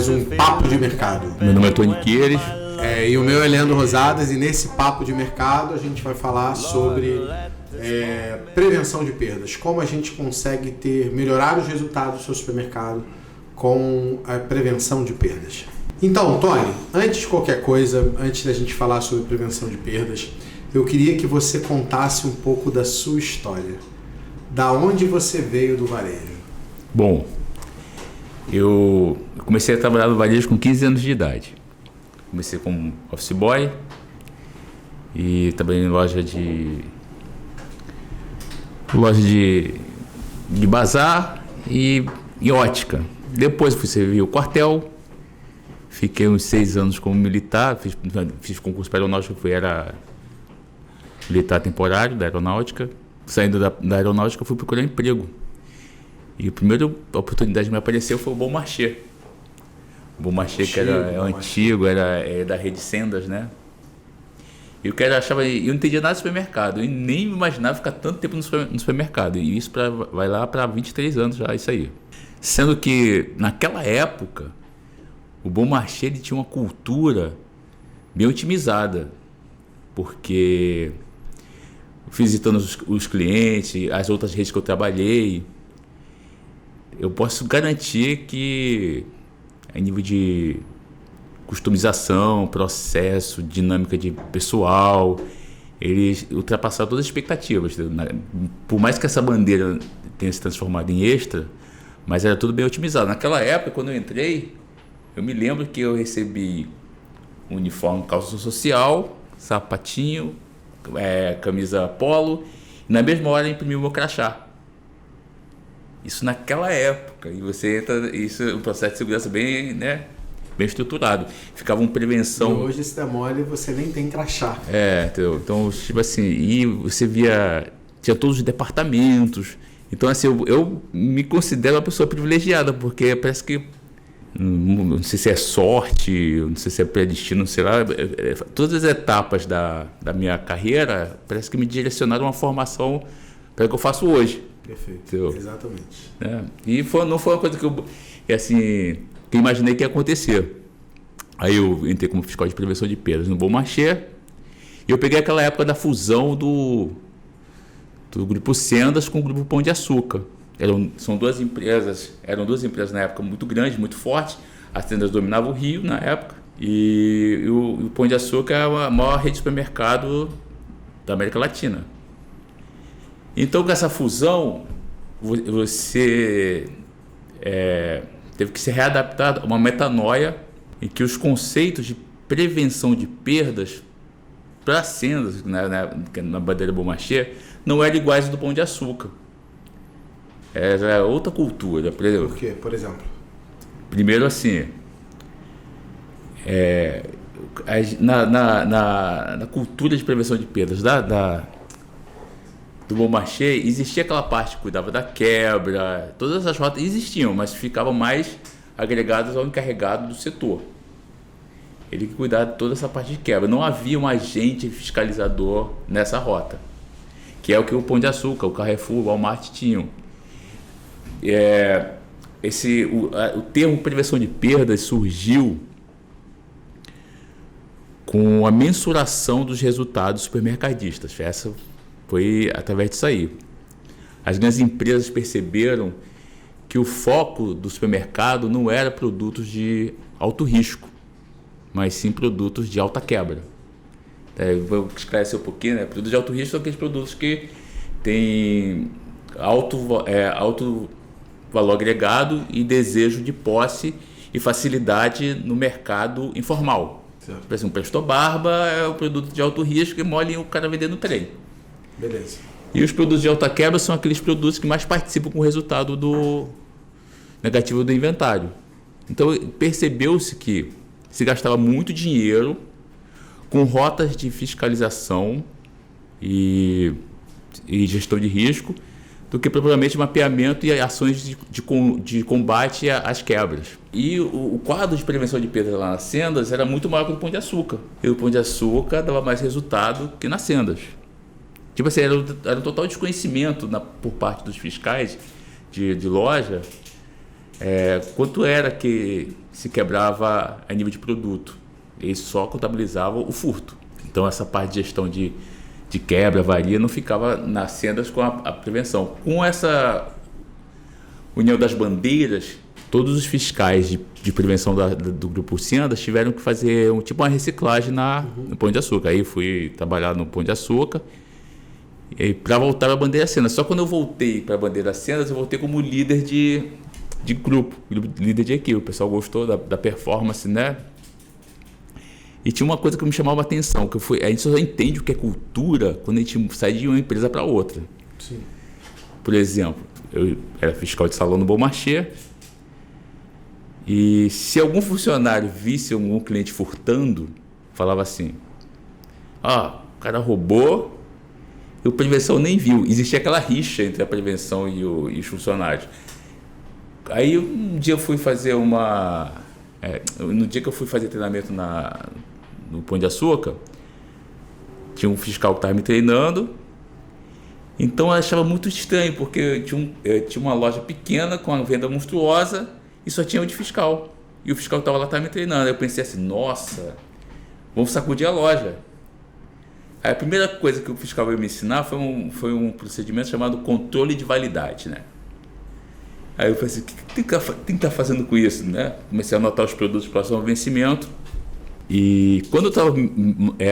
mais um Papo de Mercado. Meu nome é Tony Queires. E o meu é Leandro Rosadas, e nesse Papo de Mercado a gente vai falar sobre prevenção de perdas. Como a gente consegue melhorar os resultados do seu supermercado com a prevenção de perdas. Então, Tony, antes de qualquer coisa, antes da gente falar sobre prevenção de perdas, eu queria que você contasse um pouco da sua história. Da onde você veio do varejo? Bom, eu comecei a trabalhar no varejo com 15 anos de idade. Comecei como office boy e trabalhei em loja de bazar e ótica. Depois fui servir o quartel, fiquei uns 6 anos como militar, fiz concurso para aeronáutica, era militar temporário da aeronáutica. Saindo da aeronáutica, fui procurar emprego. E a primeira oportunidade que me apareceu foi o Bon Marché. O Bon Marché, que era antigo, era da rede Sendas, né? E eu não entendia nada de supermercado, e nem me imaginava ficar tanto tempo no supermercado. E isso vai lá para 23 anos já, isso aí. Sendo que, naquela época, o Bon Marché ele tinha uma cultura bem otimizada, porque visitando os clientes, as outras redes que eu trabalhei, eu posso garantir que em nível de customização, processo, dinâmica de pessoal, eles ultrapassaram todas as expectativas. Por mais que essa bandeira tenha se transformado em extra, mas era tudo bem otimizado. Naquela época, quando eu entrei, eu me lembro que eu recebi um uniforme, calça social, sapatinho, camisa polo, e na mesma hora imprimiu o meu crachá. Isso naquela época, e você entra, isso é um processo de segurança bem, né, bem estruturado. Ficava uma prevenção. E hoje, se der mole, você nem tem crachá. Entendeu? Então, tipo assim, e você tinha todos os departamentos. Então, assim, eu me considero uma pessoa privilegiada, porque parece que, não sei se é sorte, não sei se é predestino, sei lá, todas as etapas da minha carreira parece que me direcionaram a uma formação para o que eu faço hoje. Perfeito, entendeu? Exatamente. E não foi uma coisa que eu imaginei que ia acontecer. Aí eu entrei como fiscal de prevenção de perdas no Bon Marché, e eu peguei aquela época da fusão do Grupo Sendas com o Grupo Pão de Açúcar. Eram duas empresas na época muito grandes, muito fortes. A Sendas dominava o Rio na época, e o Pão de Açúcar é a maior rede de supermercado da América Latina. Então, com essa fusão, você teve que se readaptar a uma metanoia em que os conceitos de prevenção de perdas para Sendas, na bandeira Bon Marché, não eram iguais ao do Pão de Açúcar. Era outra cultura. Por quê, por exemplo? Primeiro, assim, na cultura de prevenção de perdas do Bon Marché, existia aquela parte que cuidava da quebra, todas as rotas existiam, mas ficavam mais agregadas ao encarregado do setor. Ele que cuidava de toda essa parte de quebra. Não havia um agente fiscalizador nessa rota, que é o que o Pão de Açúcar, o Carrefour, o Walmart tinham. O termo prevenção de perdas surgiu com a mensuração dos resultados supermercadistas. Essa foi através disso aí. As grandes empresas perceberam que o foco do supermercado não era produtos de alto risco, mas sim produtos de alta quebra. Vou esclarecer um pouquinho, né? Produtos de alto risco são aqueles produtos que têm alto valor agregado e desejo de posse e facilidade no mercado informal. Por exemplo, Presto Barba é um produto de alto risco e mole o cara vendendo no trem. Beleza. E os produtos de alta quebra são aqueles produtos que mais participam com o resultado negativo do inventário. Então, percebeu-se que se gastava muito dinheiro com rotas de fiscalização e gestão de risco do que propriamente mapeamento e ações de combate às quebras. E o quadro de prevenção de perdas lá nas Sendas era muito maior que o do Pão de Açúcar. E o Pão de Açúcar dava mais resultado que nas Sendas. Tipo assim, era um total desconhecimento por parte dos fiscais de loja quanto era que se quebrava a nível de produto. Eles só contabilizavam o furto. Então essa parte de gestão de quebra, avaria, não ficava nas Sendas com a prevenção. Com essa união das bandeiras, todos os fiscais de prevenção do Grupo Sendas tiveram que fazer uma reciclagem no Pão de Açúcar. Aí fui trabalhar no Pão de Açúcar para voltar à bandeira Sendas. Só quando eu voltei para a bandeira Sendas, eu voltei como líder de grupo, líder de equipe. O pessoal gostou da performance, né? E tinha uma coisa que me chamava a atenção, que a gente só entende o que é cultura quando a gente sai de uma empresa para outra. Sim. Por exemplo, eu era fiscal de salão no Bon Marché, e se algum funcionário visse algum cliente furtando, falava assim: o cara roubou e o prevenção nem viu. Existia aquela rixa entre a prevenção e os funcionários. Aí um dia eu fui fazer no dia que eu fui fazer treinamento no Pão de Açúcar, tinha um fiscal que estava me treinando, então eu achava muito estranho, porque tinha uma loja pequena com uma venda monstruosa e só tinha o de fiscal. E o fiscal que estava lá estava me treinando. Aí eu pensei assim: nossa, vamos sacudir a loja. Aí a primeira coisa que o fiscal veio me ensinar foi um procedimento chamado controle de validade, né? Aí eu pensei: o que tem que estar fazendo com isso, né? Comecei a anotar os produtos próximos ao vencimento. E quando eu estava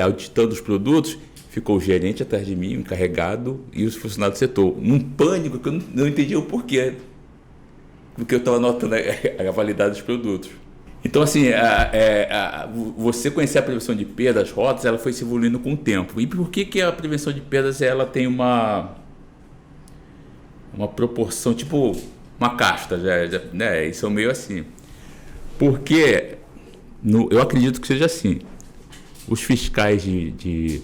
auditando os produtos, ficou o gerente atrás de mim, o encarregado, e os funcionários do setor, num pânico que eu não entendia o porquê, porque eu estava anotando a validade dos produtos. Então, assim, você conhecer a prevenção de perdas, rotas, ela foi se evoluindo com o tempo. E por que a prevenção de perdas ela tem uma proporção, tipo uma casta, né? Isso é meio assim. Porque eu acredito que seja assim. Os fiscais de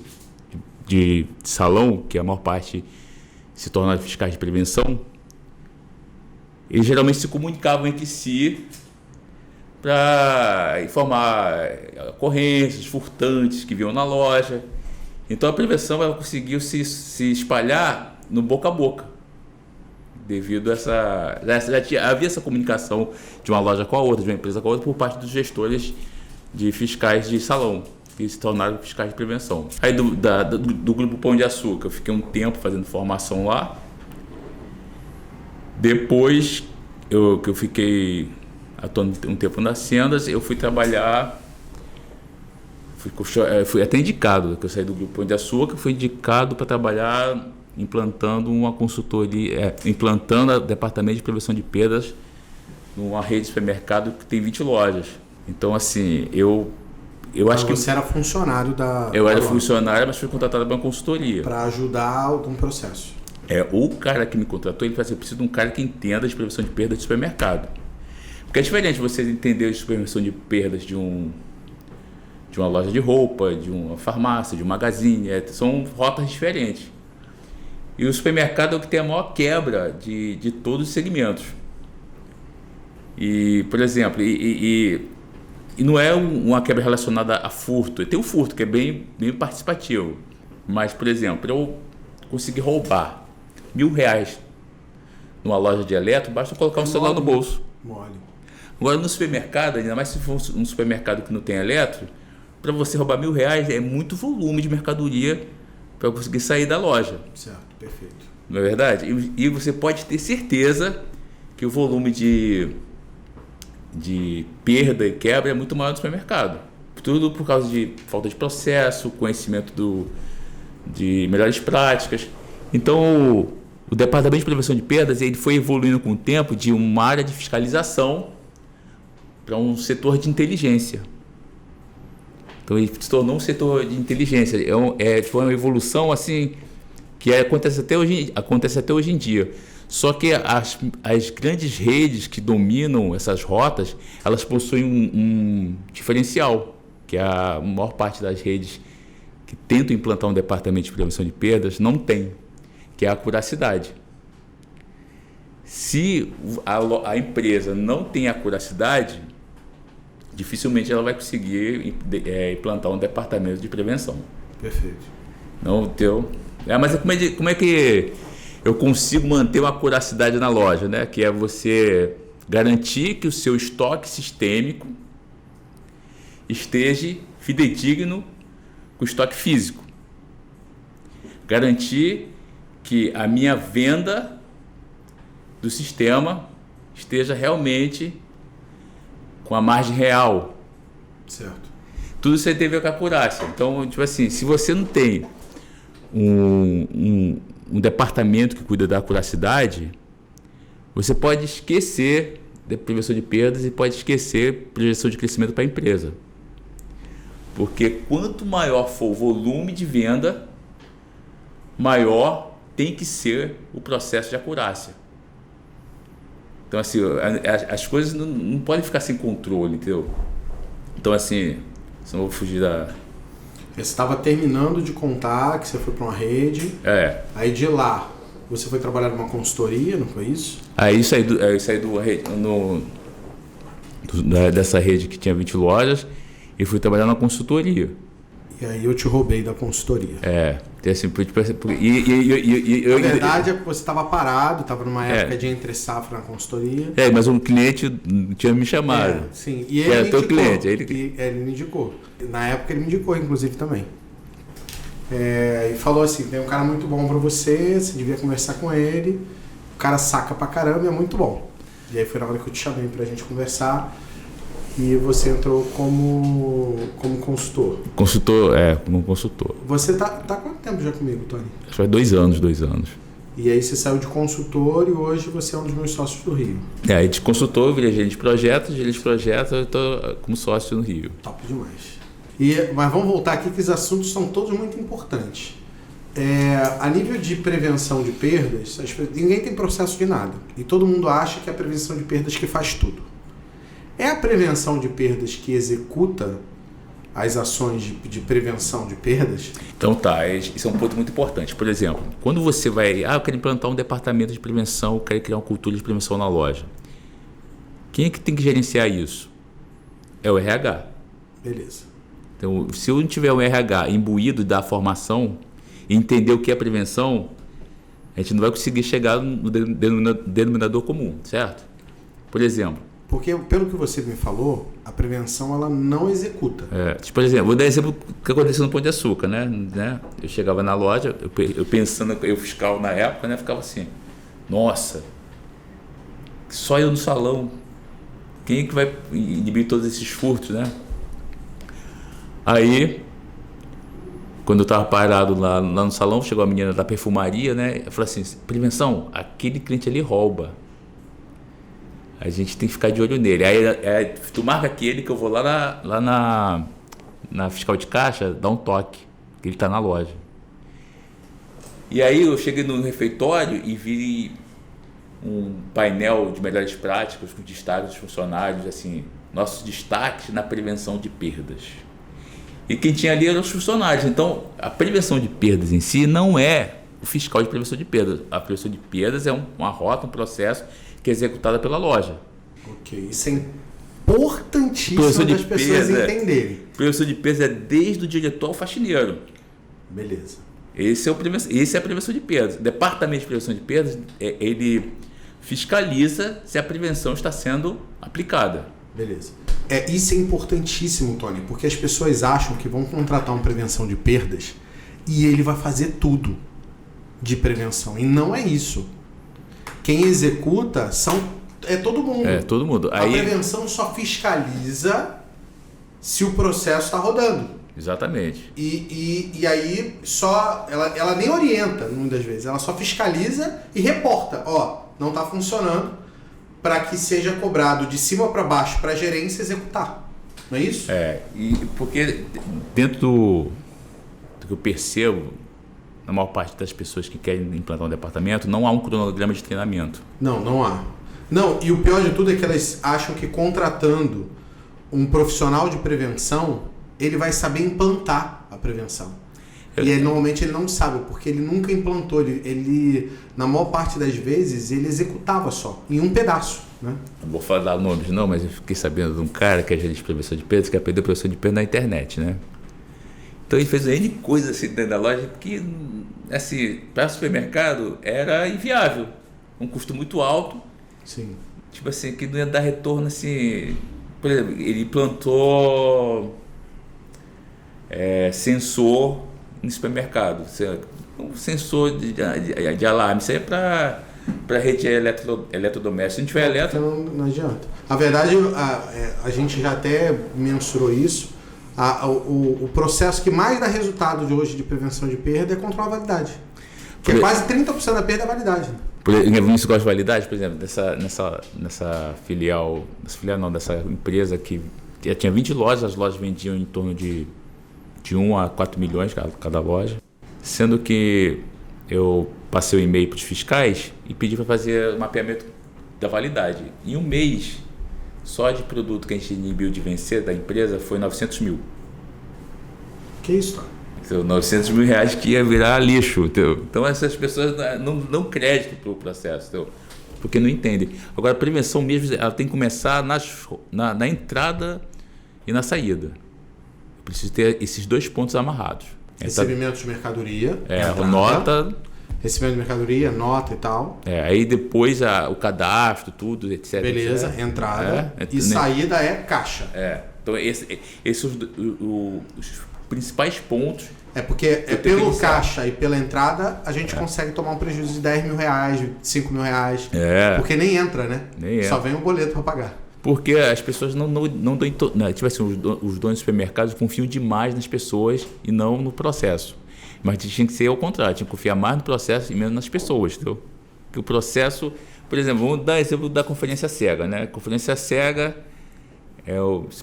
salão, que a maior parte se tornaram fiscais de prevenção, eles geralmente se comunicavam entre si para informar ocorrências, furtantes que vinham na loja. Então a prevenção ela conseguiu se espalhar no boca a boca, devido a havia essa comunicação de uma loja com a outra, de uma empresa com a outra, por parte dos gestores de fiscais de salão, que se tornaram fiscais de prevenção. Aí do Grupo Pão de Açúcar, eu fiquei um tempo fazendo formação lá. Depois que eu fiquei atuando um tempo nas Sendas, eu fui trabalhar, fui até indicado, que eu saí do Grupo Pão de Açúcar, fui indicado para trabalhar implantando uma consultoria, implantando o departamento de prevenção de perdas numa rede de supermercado que tem 20 lojas. Então, assim, eu acho que... Você era funcionário Eu era funcionário, mas fui contratado para uma consultoria. Para ajudar algum processo. O cara que me contratou, ele falou assim: eu preciso de um cara que entenda de prevenção de perdas de supermercado. Porque é diferente você entender de prevenção de perdas de uma loja de roupa, de uma farmácia, de um magazine. São rotas diferentes. E o supermercado é o que tem a maior quebra de todos os segmentos. E, por exemplo, e não é uma quebra relacionada a furto. Tem o furto, que é bem participativo. Mas, por exemplo, eu conseguir roubar R$1.000 numa loja de eletro, basta colocar um celular no bolso. Mole. Agora, no supermercado, ainda mais se for um supermercado que não tem eletro, para você roubar R$1.000 é muito volume de mercadoria para conseguir sair da loja. Certo, perfeito. Não é verdade? E você pode ter certeza que o volume de perda e quebra é muito maior no supermercado. Tudo por causa de falta de processo, conhecimento de melhores práticas. Então, o Departamento de Prevenção de Perdas ele foi evoluindo com o tempo de uma área de fiscalização para um setor de inteligência. Então, ele se tornou um setor de inteligência. Foi uma evolução assim que acontece até hoje em dia. Só que as grandes redes que dominam essas rotas, elas possuem um diferencial, que a maior parte das redes que tentam implantar um departamento de prevenção de perdas não tem, que é a acuracidade. Se a empresa não tem acuracidade, dificilmente ela vai conseguir implantar um departamento de prevenção. Perfeito. Não, mas como é que eu consigo manter uma acuracidade na loja, né? Que é você Garantir que o seu estoque sistêmico esteja fidedigno com o estoque físico. Garantir que a minha venda do sistema esteja realmente com a margem real. Certo. Tudo isso aí tem a ver com a acurácia. Então, tipo assim, se você não tem um departamento que cuida da acuracidade, você pode esquecer da prevenção de perdas e pode esquecer projeção de crescimento para a empresa. Porque quanto maior for o volume de venda, maior tem que ser o processo de acurácia. Então, assim, as coisas não podem ficar sem controle, entendeu? Então, assim, se não vou fugir da... Você estava terminando de contar que você foi para uma rede. Aí de lá, você foi trabalhar numa consultoria, não foi isso? Aí saí dessa rede que tinha 20 lojas e fui trabalhar na consultoria. E aí eu te roubei da consultoria. Assim, Na verdade é que você estava parado, estava numa época de entre safra na consultoria. Mas um cliente tinha me chamado. Sim, e ele me teu indicou. Cliente. Ele me indicou. Na época ele me indicou, inclusive, também. E falou assim, tem um cara muito bom para você devia conversar com ele. O cara saca pra caramba e é muito bom. E aí foi na hora que eu te chamei pra gente conversar. E você entrou como consultor. Como consultor. Você tá há quanto tempo já comigo, Tony? Acho que faz 2 anos. E aí você saiu de consultor e hoje você é um dos meus sócios do Rio. Aí de consultor, eu virei gerente de projetos, eu estou como sócio no Rio. Top demais. Mas vamos voltar aqui que os assuntos são todos muito importantes. A nível de prevenção de perdas, ninguém tem processo de nada. E todo mundo acha que é a prevenção de perdas que faz tudo. É a prevenção de perdas que executa as ações de prevenção de perdas? Então isso é um ponto muito importante. Por exemplo, quando você vai... eu quero implantar um departamento de prevenção, eu quero criar uma cultura de prevenção na loja. Quem é que tem que gerenciar isso? É o RH. Beleza. Então, se eu não tiver um RH imbuído da formação e entender o que é prevenção, a gente não vai conseguir chegar no denominador comum, certo? Por exemplo... Porque, pelo que você me falou, a prevenção ela não executa. Por exemplo, vou dar exemplo do que aconteceu no Pão de Açúcar, né? Eu chegava na loja, eu pensando, eu fiscal na época, né? Ficava assim, nossa, só eu no salão, quem é que vai inibir todos esses furtos, né? Aí, quando eu estava parado lá no salão, chegou a menina da perfumaria, né? Eu falei assim, prevenção, aquele cliente ali rouba. A gente tem que ficar de olho nele. Aí tu marca aquele que eu vou lá na fiscal de caixa, dá um toque, que ele está na loja. E aí eu cheguei no refeitório e vi um painel de melhores práticas com destaque dos funcionários, assim, nossos destaques na prevenção de perdas. E quem tinha ali eram os funcionários. Então, a prevenção de perdas em si não é o fiscal de prevenção de perdas. A prevenção de perdas é uma rota, um processo que é executada pela loja. Ok, isso é importantíssimo das pessoas entenderem. Prevenção de perdas é desde o diretor ao faxineiro. Beleza. Esse é a prevenção de perdas. O departamento de prevenção de perdas, ele fiscaliza se a prevenção está sendo aplicada. Beleza. Isso é importantíssimo, Tony, porque as pessoas acham que vão contratar uma prevenção de perdas e ele vai fazer tudo de prevenção. E não é isso. Quem executa é todo mundo. Todo mundo. A prevenção só fiscaliza se o processo está rodando. Exatamente. E aí só ela nem orienta muitas vezes, ela só fiscaliza e reporta, não está funcionando, para que seja cobrado de cima para baixo para a gerência executar. Não é isso? Porque dentro do que eu percebo, na maior parte das pessoas que querem implantar um departamento, não há um cronograma de treinamento. Não há. Não, e o pior de tudo é que elas acham que contratando um profissional de prevenção, ele vai saber implantar a prevenção. E normalmente ele não sabe, porque ele nunca implantou. Ele, na maior parte das vezes, ele executava só, em um pedaço. Né? Não vou falar nomes não, mas eu fiquei sabendo de um cara que é gerente de prevenção de perdas, que aprendeu prevenção de perdas na internet, né? Então ele fez N coisas assim dentro da loja que, assim, para o supermercado era inviável. Um custo muito alto. Sim. tipo assim, que não ia dar retorno assim. Por exemplo, ele plantou sensor no supermercado. Um sensor de alarme. Isso aí é para rede eletrodoméstica. Se não tiver não adianta. A verdade, a gente já até mensurou isso. O processo que mais dá resultado de hoje de prevenção de perda é controlar a validade. Porque quase 30% da perda é validade. Nesse negócio de validade, por exemplo, nessa filial, dessa empresa que já tinha 20 lojas, as lojas vendiam em torno de 1 a 4 milhões cada loja, sendo que eu passei o e-mail para os fiscais e pedi para fazer o mapeamento da validade. Em um mês, só de produto que a gente inibiu de vencer da empresa foi 900 mil. Que isso, cara? Então, 900 mil reais que ia virar lixo. Entendeu? Então essas pessoas não dão crédito para o processo, entendeu? Porque não entendem. Agora a prevenção mesmo, ela tem que começar na entrada e na saída. Eu preciso ter esses 2 pontos amarrados. Recebimento de mercadoria. Nota. Recebimento de mercadoria, nota e tal. Aí depois o cadastro, tudo, etc. Beleza, etc. Entrada. E saída é caixa. Então esses os principais pontos. Porque pelo caixa e pela entrada a gente consegue tomar um prejuízo de 10 mil reais, 5 mil reais. Porque nem entra, né? Só vem o boleto para pagar. Porque as pessoas não dão. Tipo assim, os donos de supermercados confiam demais nas pessoas e não no processo. Mas tinha que ser ao contrário, tinha que confiar mais no processo e menos nas pessoas, entendeu? Porque o processo, por exemplo, vamos dar exemplo da conferência cega, né? Conferência cega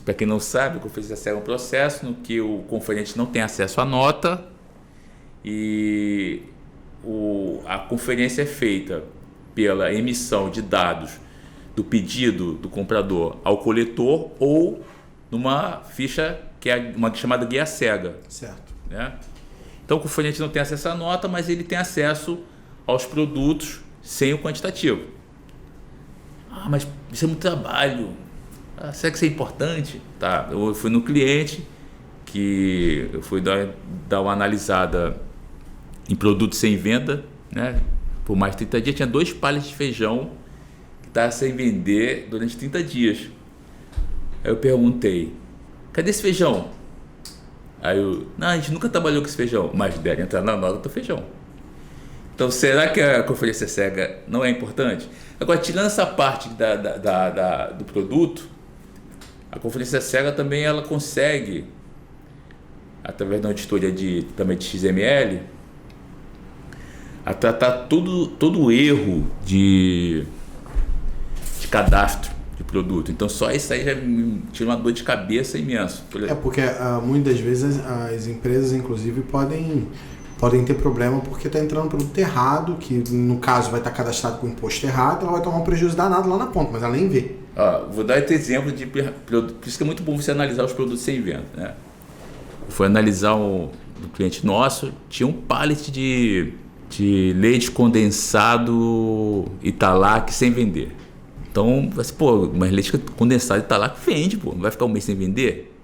para quem não sabe, a conferência cega é um processo no que o conferente não tem acesso à nota e a conferência é feita pela emissão de dados do pedido do comprador ao coletor ou numa ficha que é uma chamada guia cega. Certo. Né? Então o conferente não tem acesso à nota, mas ele tem acesso aos produtos sem o quantitativo. Mas isso é muito trabalho. Será que isso é importante? Tá, eu fui no cliente, que eu fui dar uma analisada em produtos sem venda, né? Por mais de 30 dias, tinha 2 pallets de feijão que estavam sem vender durante 30 dias. Aí eu perguntei, cadê esse feijão? Aí a gente nunca trabalhou com esse feijão, mas deve entrar na nota do feijão. Então, será que a conferência cega não é importante? Agora, tirando essa parte do produto, a conferência cega também ela consegue, através da auditoria também de XML, a tratar todo o erro de cadastro de produto. Então só isso aí já me tira uma dor de cabeça imensa. Porque muitas vezes as empresas inclusive podem ter problema porque está entrando produto errado, que no caso vai estar cadastrado com imposto errado, ela vai tomar um prejuízo danado lá na ponta, mas ela nem vê. Vou dar esse exemplo de produto, por isso que é muito bom você analisar os produtos sem venda, né? Eu fui analisar do cliente nosso, tinha um pallet de leite condensado Italac sem vender. Então, mas leite condensado Italac vende, não vai ficar um mês sem vender?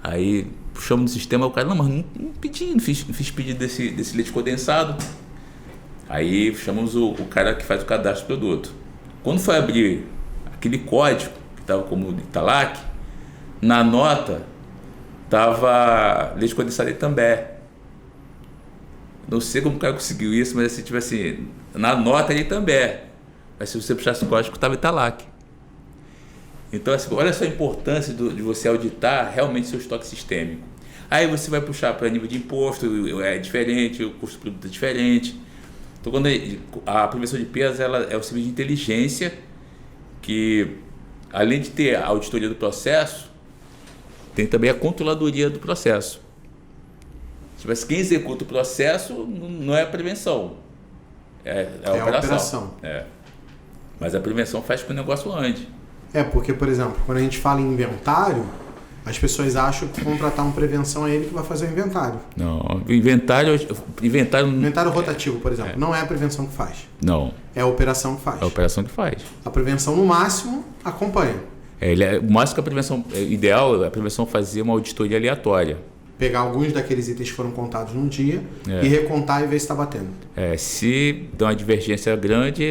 Aí puxamos no sistema, o cara, não pedi, não fiz pedido desse leite condensado. Aí chamamos o cara que faz o cadastro do produto. Quando foi abrir aquele código que estava como Italac, na nota estava leite condensado Itambé. Não sei como o cara conseguiu isso, mas tipo assim, na nota ele Itambé. Mas se você puxasse o código, estava Italac. Então, assim, olha só a importância de você auditar realmente seu estoque sistêmico. Aí você vai puxar para nível de imposto, é diferente, o custo do produto é diferente. Então, quando a prevenção de perdas ela é um serviço de inteligência que, além de ter a auditoria do processo, tem também a controladoria do processo. Tipo, quem executa o processo não é a prevenção, é a operação. Mas a prevenção faz com que o negócio ande. Porque, por exemplo, quando a gente fala em inventário, as pessoas acham que contratar uma prevenção é ele que vai fazer o inventário. Não, inventário rotativo, por exemplo, não é a prevenção que faz. Não. É a operação que faz. É a operação que faz. A prevenção, no máximo, acompanha. O máximo que a prevenção ideal é a prevenção fazer uma auditoria aleatória. pegar alguns daqueles itens que foram contados num dia e recontar e ver se está batendo. Se dá uma divergência grande,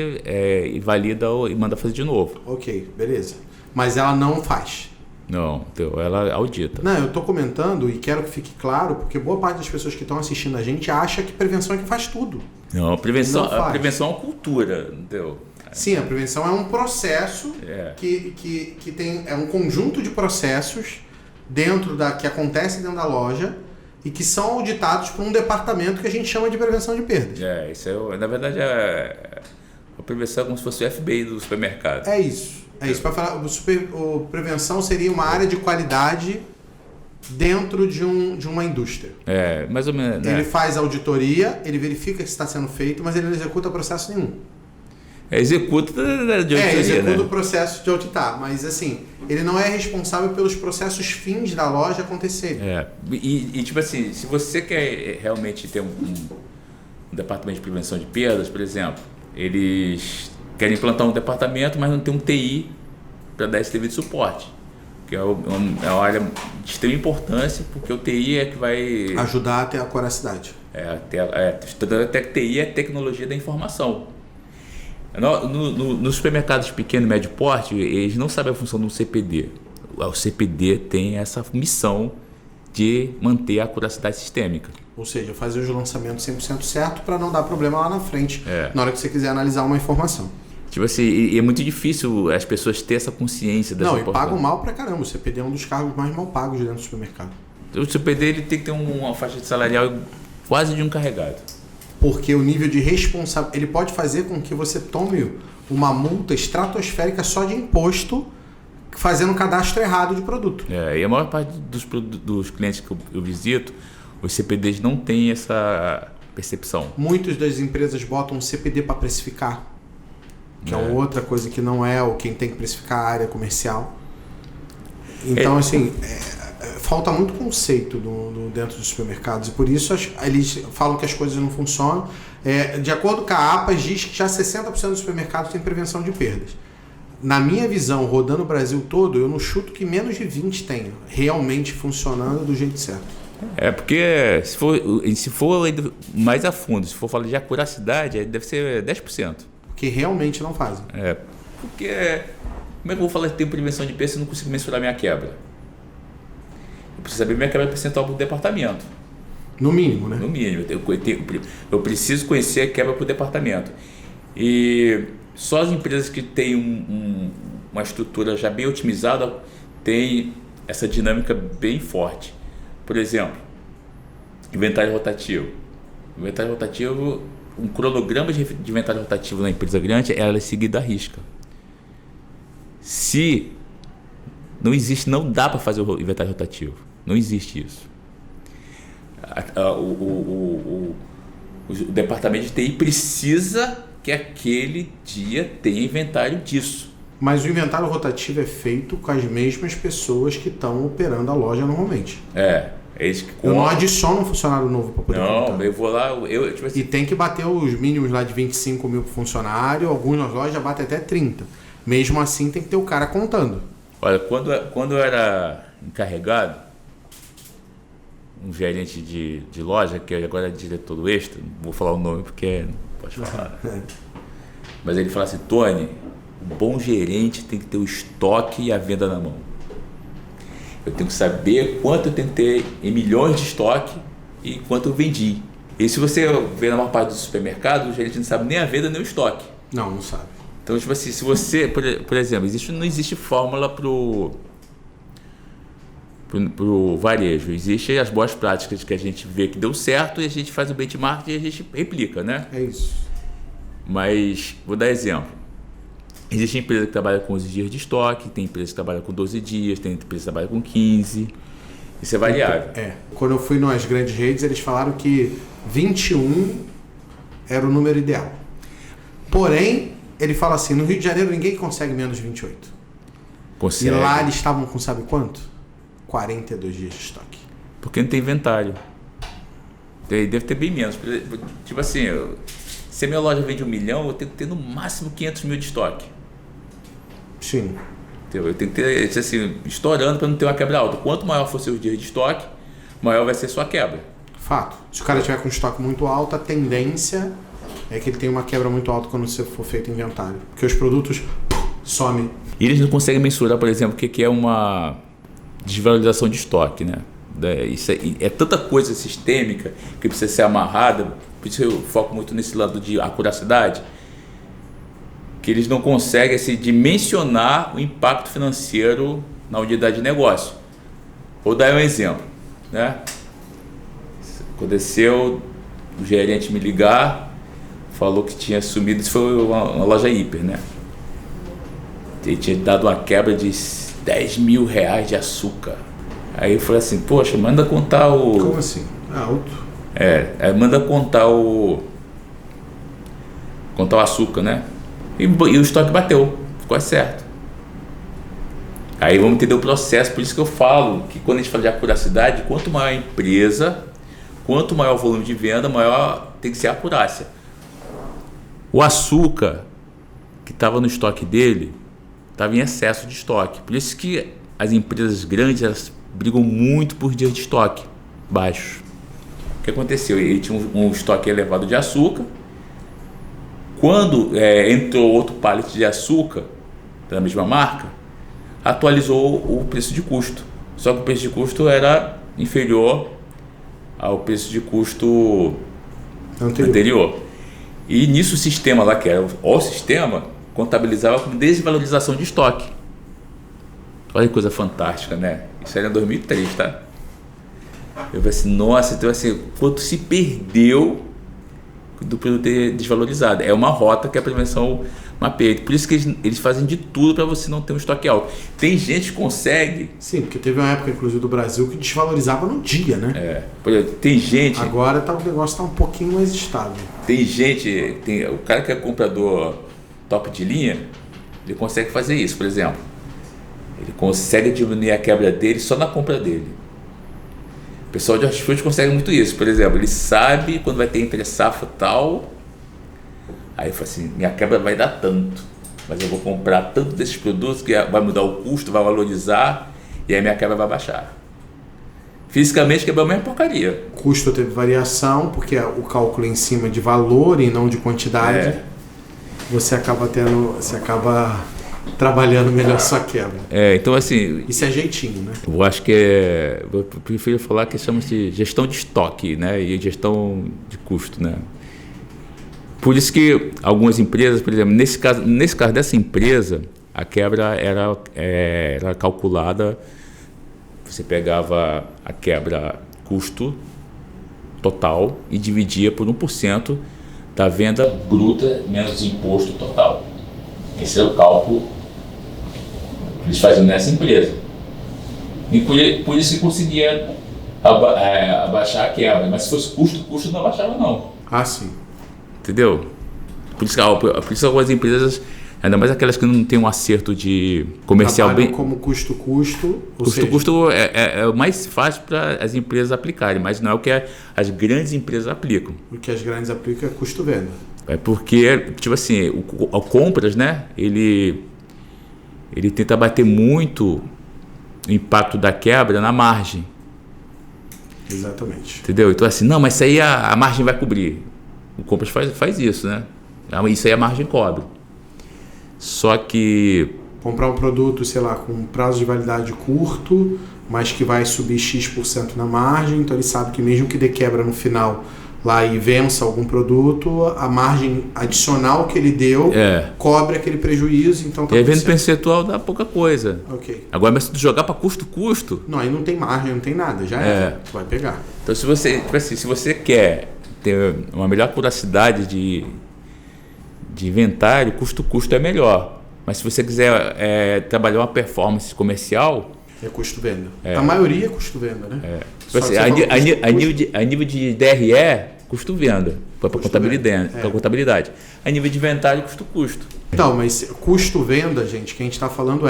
invalida e manda fazer de novo. Ok, beleza. Mas ela não faz. Não, ela audita. Não, eu estou comentando e quero que fique claro, porque boa parte das pessoas que estão assistindo a gente acha que prevenção é que faz tudo. Não, a prevenção é uma cultura, entendeu? Sim, a prevenção é um processo que tem um conjunto de processos que acontecem dentro da loja e que são auditados por um departamento que a gente chama de prevenção de perdas. Na verdade, a prevenção é como se fosse o FBI do supermercado. É isso. Para falar, prevenção seria uma área de qualidade dentro de uma indústria. Mais ou menos. Ele faz auditoria, ele verifica que está sendo feito, mas ele não executa processo nenhum. Executa de auditoria, executa o processo de auditar, mas assim, ele não é responsável pelos processos fins da loja acontecerem. E tipo assim, se você quer realmente ter um departamento de prevenção de perdas, por exemplo, eles querem implantar um departamento, mas não tem um TI para dar esse devido suporte, que é uma área de extrema importância, porque o TI é que vai ajudar a ter a coracidade. Até que TI é tecnologia da informação. Nos supermercados pequeno e médio porte, eles não sabem a função do CPD. O CPD tem essa missão de manter a curacidade sistêmica. Ou seja, fazer os lançamentos 100% certo para não dar problema lá na frente, na hora que você quiser analisar uma informação. Tipo assim, e é muito difícil as pessoas terem essa consciência dessa Não, e pagam mal pra caramba. O CPD é um dos cargos mais mal pagos dentro do supermercado. O CPD ele tem que ter uma faixa de salarial quase de um carregado. Porque o nível de responsabilidade... Ele pode fazer com que você tome uma multa estratosférica só de imposto, fazendo um cadastro errado de produto. E a maior parte dos clientes que eu visito, os CPDs não têm essa percepção. Muitas das empresas botam um CPD para precificar, que é outra coisa que não é quem tem que precificar a área comercial. Então, assim... falta muito conceito dentro dos supermercados e por isso eles falam que as coisas não funcionam. De acordo com a APAS, diz que já 60% dos supermercados têm prevenção de perdas. Na minha visão, rodando o Brasil todo, eu não chuto que menos de 20 tenham realmente funcionando do jeito certo. Porque se for mais a fundo, se for falar de acuracidade, deve ser 10%. Porque realmente não fazem. Porque como é que eu vou falar que tem prevenção de perda se eu não consigo mensurar minha quebra? Eu preciso saber minha quebra percentual para o departamento. No mínimo, né? No mínimo. Eu preciso conhecer a quebra para o departamento. E só as empresas que têm uma estrutura já bem otimizada têm essa dinâmica bem forte. Por exemplo, inventário rotativo. Inventário rotativo, um cronograma de inventário rotativo na empresa grande, ela é seguida à risca. Se não existe, não dá para fazer o inventário rotativo. Não existe isso. O departamento de TI precisa que aquele dia tenha inventário disso. Mas o inventário rotativo é feito com as mesmas pessoas que estão operando a loja normalmente. Eles que eu não adiciono um funcionário novo para poder contar. Eu vou lá... tipo assim, e tem que bater os mínimos lá de 25 mil por funcionário, algumas lojas já batem até 30. Mesmo assim tem que ter o cara contando. Olha, quando eu era encarregado, um gerente de loja, que agora é diretor do Extra, não vou falar o nome porque não pode falar. Mas ele fala assim: Tony, um bom gerente tem que ter o estoque e a venda na mão. Eu tenho que saber quanto eu tenho que ter em milhões de estoque e quanto eu vendi. E se você vê na maior parte dos supermercados, o gerente não sabe nem a venda nem o estoque. Não sabe. Então, tipo assim, se você, por exemplo, não existe fórmula pro varejo. Existem as boas práticas que a gente vê que deu certo e a gente faz o benchmark e a gente replica, né? É isso. Mas, vou dar exemplo. Existe empresa que trabalha com 11 dias de estoque, tem empresa que trabalha com 12 dias, tem empresa que trabalha com 15. Isso é variável. Quando eu fui nas grandes redes, eles falaram que 21 era o número ideal. Porém, ele fala assim, no Rio de Janeiro ninguém consegue menos de 28. Consegue. E lá eles estavam com sabe quanto? 42 dias de estoque. Porque não tem inventário. Deve ter bem menos. Tipo assim, se a minha loja vende 1 milhão, eu tenho que ter no máximo 500 mil de estoque. Sim. Eu tenho que ter assim, estourando para não ter uma quebra alta. Quanto maior for seus dias de estoque, maior vai ser sua quebra. Fato. Se o cara tiver com estoque muito alto, a tendência é que ele tenha uma quebra muito alta quando você for feito inventário. Porque os produtos somem. E eles não conseguem mensurar, por exemplo, o que é uma desvalorização de estoque, né? Isso é tanta coisa sistêmica que precisa ser amarrada, por isso eu foco muito nesse lado de acuracidade, que eles não conseguem assim, dimensionar o impacto financeiro na unidade de negócio. Vou dar um exemplo, né? Aconteceu o gerente me ligar, falou que tinha sumido, isso foi uma loja hiper, né? Ele tinha dado uma quebra de R$10 mil de açúcar. Aí eu falei assim, poxa, manda contar o... Como assim? Alto. Manda contar o açúcar, né? E o estoque bateu, ficou certo. Aí vamos entender o processo, por isso que eu falo que quando a gente fala de acuracidade, quanto maior a empresa, quanto maior o volume de venda, maior tem que ser a acurácia. O açúcar que estava no estoque dele estava em excesso de estoque. Por isso que as empresas grandes elas brigam muito por dias de estoque baixos. O que aconteceu? Ele tinha um estoque elevado de açúcar. Quando entrou outro pallet de açúcar da mesma marca, atualizou o preço de custo. Só que o preço de custo era inferior ao preço de custo anterior. E nisso o sistema lá, que era o sistema, contabilizava como desvalorização de estoque. Olha que coisa fantástica, né? Isso era em 2003, tá? Eu falei assim, nossa, então assim, quanto se perdeu do produto ter desvalorizado. É uma rota que a prevenção mapeia. Por isso que eles fazem de tudo para você não ter um estoque alto. Tem gente que consegue... Sim, porque teve uma época, inclusive, do Brasil que desvalorizava no dia, né? Por exemplo, tem gente... Agora o negócio está um pouquinho mais estável. Tem gente... o cara que é comprador top de linha, ele consegue fazer isso, por exemplo. Ele consegue diminuir a quebra dele só na compra dele. O pessoal de hortifruti consegue muito isso. Por exemplo, ele sabe quando vai ter entre safra tal. Aí ele fala assim, minha quebra vai dar tanto, mas eu vou comprar tanto desses produtos que vai mudar o custo, vai valorizar, e aí minha quebra vai baixar. Fisicamente quebra a mesma porcaria. O custo teve variação, porque o cálculo é em cima de valor e não de quantidade. Você acaba trabalhando melhor sua quebra. Então assim... Isso é jeitinho, né? Eu acho que eu prefiro falar que chama-se gestão de estoque, né? E gestão de custo, né? Por isso que algumas empresas, por exemplo, nesse caso dessa empresa, a quebra era calculada, você pegava a quebra custo total e dividia por 1% da venda bruta menos imposto total. Esse é o cálculo que eles faziam nessa empresa. E por isso que conseguia abaixar a quebra. Mas se fosse custo não abaixava não. Ah, sim. Entendeu? Por isso que algumas empresas, ainda mais aquelas que não tem um acerto de comercial trabalham bem... como custo-custo. Custo é o mais fácil para as empresas aplicarem, mas não é o que as grandes empresas aplicam. O que as grandes aplicam é custo-venda. É porque, tipo assim, o compras, né? Ele tenta bater muito o impacto da quebra na margem. Exatamente. Entendeu? Então assim, não, mas isso aí a margem vai cobrir. O compras faz isso, né? Isso aí a margem cobre. Só que... comprar um produto, sei lá, com um prazo de validade curto, mas que vai subir X% na margem, então ele sabe que mesmo que dê quebra no final lá e vença algum produto, a margem adicional que ele deu cobre aquele prejuízo, então tá. E aí vendo percentual dá pouca coisa. Ok. Agora, mas se tu jogar para custo, não, aí não tem margem, não tem nada, já tu vai pegar. Então se você quer ter uma melhor acuracidade de inventário, custo é melhor. Mas se você quiser trabalhar uma performance comercial... é custo-venda. A maioria é custo-venda, né? A nível de DRE, custo-venda, para contabilidade. A nível de inventário, custo. Então, mas custo-venda, gente, que a gente está falando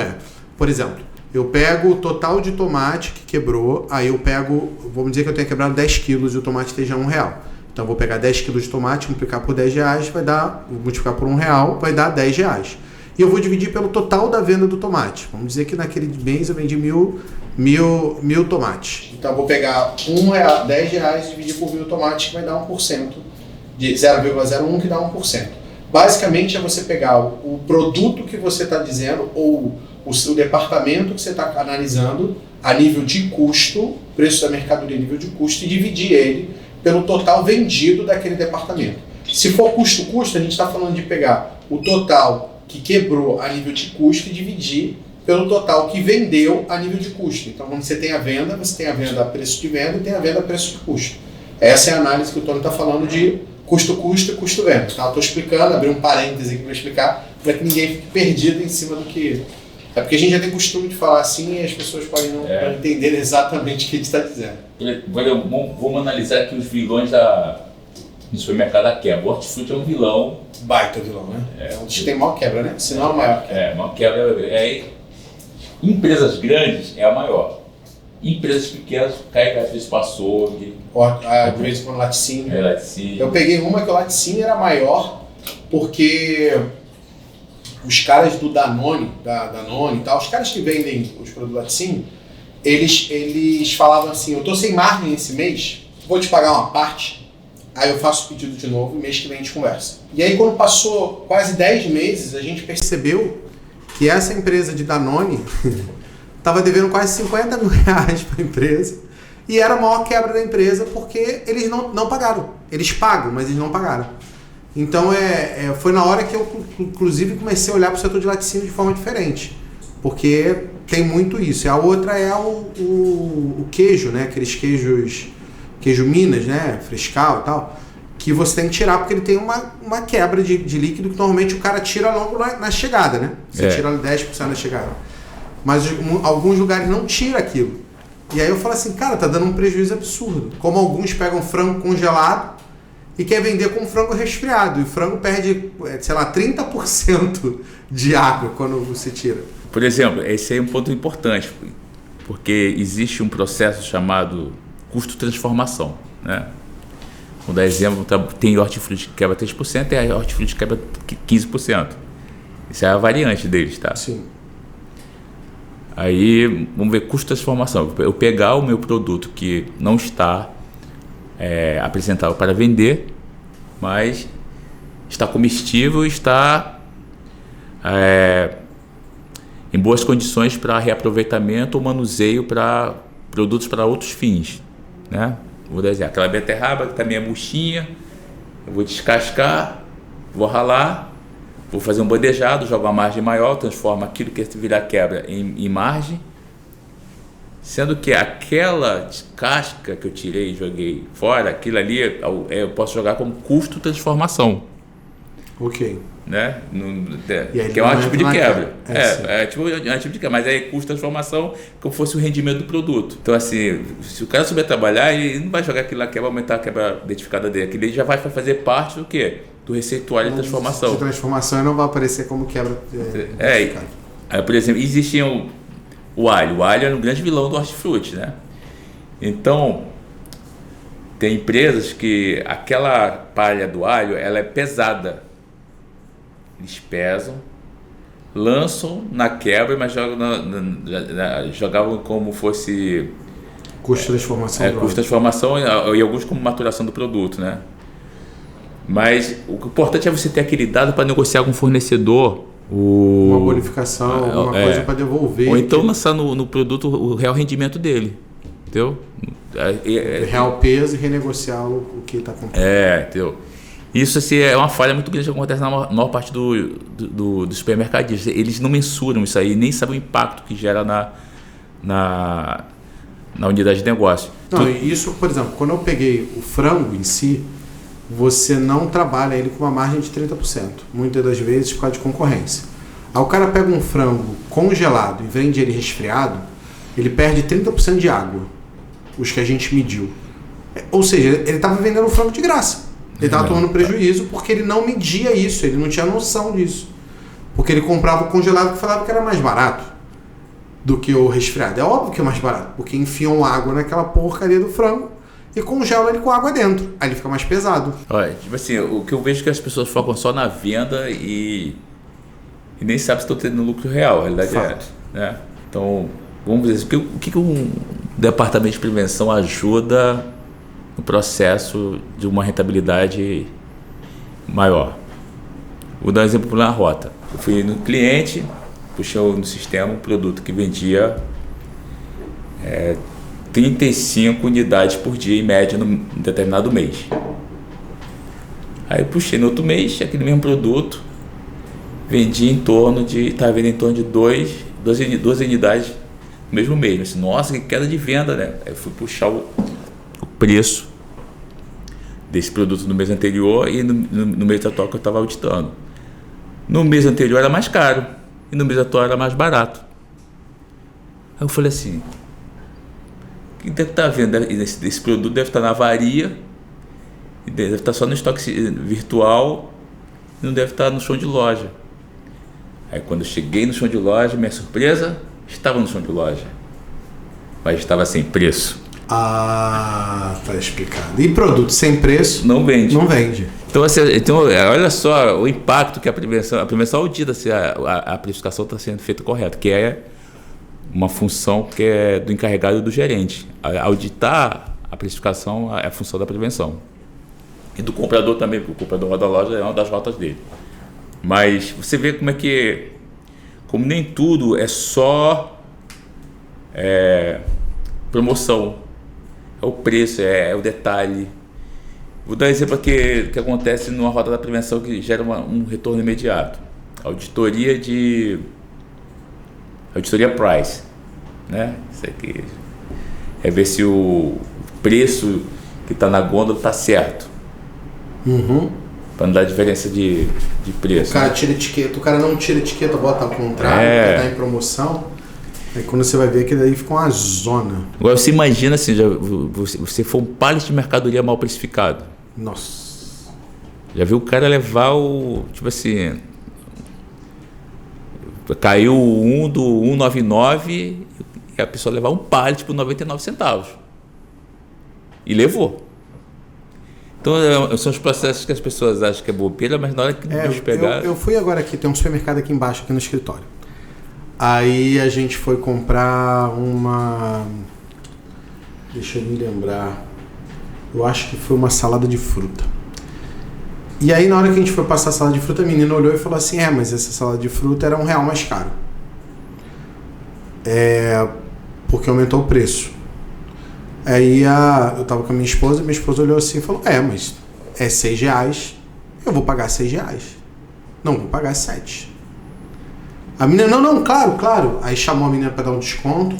por exemplo, eu pego o total de tomate que quebrou, aí eu pego, vamos dizer que eu tenha quebrado 10 quilos e o tomate esteja R$1. Então eu vou pegar 10 quilos de tomate, multiplicar por R$10, vou multiplicar por R$1, vai dar R$10. E eu vou dividir pelo total da venda do tomate. Vamos dizer que naquele mês eu vendi 1.000 1.000 tomates. Então eu vou pegar R$1, R$10 e dividir por 1.000 tomates, que vai dar 1%, de 0,01 que dá 1%. Basicamente é você pegar o produto que você está dizendo, ou o departamento que você está analisando a nível de custo, preço da mercadoria a nível de custo, e dividir ele pelo total vendido daquele departamento. Se for custo-custo, a gente está falando de pegar o total que quebrou a nível de custo e dividir pelo total que vendeu a nível de custo. Então, quando você tem a venda a preço de venda e tem a venda a preço de custo. Essa é a análise que o Tony está falando de custo-custo e custo-venda. Tá? Estou explicando, abri um parêntese aqui para explicar, para que ninguém fique perdido em cima do que... É porque a gente já tem costume de falar assim e as pessoas podem não entender exatamente o que a gente está dizendo. Vamos analisar aqui os vilões no supermercado da quebra. O hortifruti é um vilão. Baita vilão, né? É onde tem maior quebra, né? Se não a maior quebra. Maior quebra. Empresas grandes é a maior. Empresas pequenas cai às vezes passou. Às vezes com laticínio. Laticínio. Eu peguei uma que o laticínio era maior porque os caras do Danone e tal, os caras que vendem os produtos laticínio, eles falavam assim, eu tô sem margem esse mês, vou te pagar uma parte, aí eu faço o pedido de novo e mês que vem a gente conversa. E aí quando passou quase 10 meses, a gente percebeu que essa empresa de Danone estava devendo quase R$50 mil para a empresa e era a maior quebra da empresa porque eles não pagaram. Eles pagam, mas eles não pagaram. Então foi na hora que eu, inclusive, comecei a olhar para o setor de laticínio de forma diferente, porque tem muito isso. E a outra é o queijo, né? Aqueles queijo Minas, né? Frescal e tal, que você tem que tirar porque ele tem uma quebra de líquido que normalmente o cara tira logo na chegada, né? Você tira 10% na chegada. Mas alguns lugares não tira aquilo. E aí eu falo assim, cara, tá dando um prejuízo absurdo. Como alguns pegam frango congelado e quer vender com frango resfriado. E o frango perde, sei lá, 30% de água quando você tira. Por exemplo, esse é um ponto importante, porque existe um processo chamado custo-transformação, né? Vou dar exemplo, tem hortifruti que quebra 3% e a hortifruti que quebra 15%. Isso é a variante deles, tá? Sim. Aí, vamos ver custo-transformação. Eu pegar o meu produto que não está apresentável para vender, mas está comestível e está em boas condições para reaproveitamento ou manuseio para produtos para outros fins, né? Vou dar exemplo, aquela beterraba que está meio murchinha, eu vou descascar, vou ralar, vou fazer um bandejado, jogo uma margem maior, transformo aquilo que virar quebra em margem, sendo que aquela casca que eu tirei e joguei fora, aquilo ali eu posso jogar como custo-transformação. Ok. Né? Que é um tipo de quebra. Tipo um tipo de quebra, mas aí custo-transformação como fosse o rendimento do produto. Então, assim, se o cara souber trabalhar, ele não vai jogar aquilo lá que vai aumentar a quebra identificada dele. Aquilo já vai fazer parte do quê? Do receituário de transformação. De transformação e não vai aparecer como quebra. Por exemplo, existia o alho. O alho era um grande vilão do hortifruti, né? Então, tem empresas que aquela palha do alho, ela é pesada. Eles pesam, lançam na quebra, mas jogavam como fosse custo-transformação. Custo-transformação e alguns como maturação do produto, né? Mas o importante é você ter aquele dado para negociar com o fornecedor. Uma bonificação, alguma coisa para devolver. Ou então lançar no produto o real rendimento dele. Entendeu? Real peso e renegociar o que está comprando. Entendeu? Isso assim, é uma falha muito grande que acontece na maior parte do supermercadista. Eles não mensuram isso aí, nem sabem o impacto que gera na unidade de negócio. Não, isso, por exemplo, quando eu peguei o frango em si, você não trabalha ele com uma margem de 30%, muitas das vezes por causa de concorrência. Aí o cara pega um frango congelado e vende ele resfriado, ele perde 30% de água, os que a gente mediu. Ou seja, ele estava vendendo o frango de graça. Ele estava tomando prejuízo porque ele não media isso, ele não tinha noção disso. Porque ele comprava o congelado que falava que era mais barato do que o resfriado. É óbvio que é mais barato, porque enfiam água naquela porcaria do frango e congelam ele com água dentro. Aí ele fica mais pesado. Olha, tipo assim, o que eu vejo é que as pessoas focam só na venda e nem sabem se estão tendo lucro real, a realidade é, né? Então, vamos dizer, o que um departamento de prevenção ajuda no processo de uma rentabilidade maior? Vou dar um exemplo na rota. Eu fui no cliente, puxei no sistema um produto que vendia 35 unidades por dia em média num determinado mês. Aí eu puxei no outro mês, aquele mesmo produto, estava vendendo em torno de 12 unidades no mesmo mês. Eu disse, nossa, que queda de venda, né? Aí eu fui puxar o preço desse produto no mês anterior e no mês atual que eu estava auditando. No mês anterior era mais caro e no mês atual era mais barato. Aí eu falei assim, o que deve estar vendo? Esse produto deve estar na avaria, deve estar só no estoque virtual e não deve estar no chão de loja. Aí quando eu cheguei no chão de loja, minha surpresa, estava no chão de loja, mas estava sem preço. Ah, tá explicado. E produto sem preço não vende. Não vende. Então, olha só o impacto que a prevenção audita se a precificação está sendo feita correta, que é uma função que é do encarregado e do gerente. Auditar a precificação é a função da prevenção. E do comprador também, porque o comprador roda a loja, é uma das rotas dele. Mas você vê como nem tudo é só promoção. É o preço, é o detalhe. Vou dar um exemplo aqui que acontece numa rota da prevenção que gera um retorno imediato. Auditoria price, né? Isso aqui é ver se o preço que está na gôndola está certo. Para não dar diferença de preço. O cara tira etiqueta, o cara não tira etiqueta, bota ao contrário, está em promoção. Aí quando você vai ver que daí fica uma zona. Agora você imagina assim, você for um pallet de mercadoria mal precificado. Nossa. Já viu o cara levar tipo assim, caiu um do 1,99 e a pessoa levar um pallet por 99 centavos. E levou. Então são os processos que as pessoas acham que é bobeira, mas na hora que eles pegar... Eu fui agora aqui, tem um supermercado aqui embaixo, aqui no escritório. Aí a gente foi comprar uma... Deixa eu me lembrar. Eu acho que foi uma salada de fruta. E aí na hora que a gente foi passar a salada de fruta, a menina olhou e falou assim, mas essa salada de fruta era R$1 mais caro. Porque aumentou o preço. Aí eu tava com a minha esposa olhou assim e falou, mas é R$6, eu vou pagar R$6. Não, vou pagar 7. A menina, não, claro. Aí chamou a menina para dar um desconto.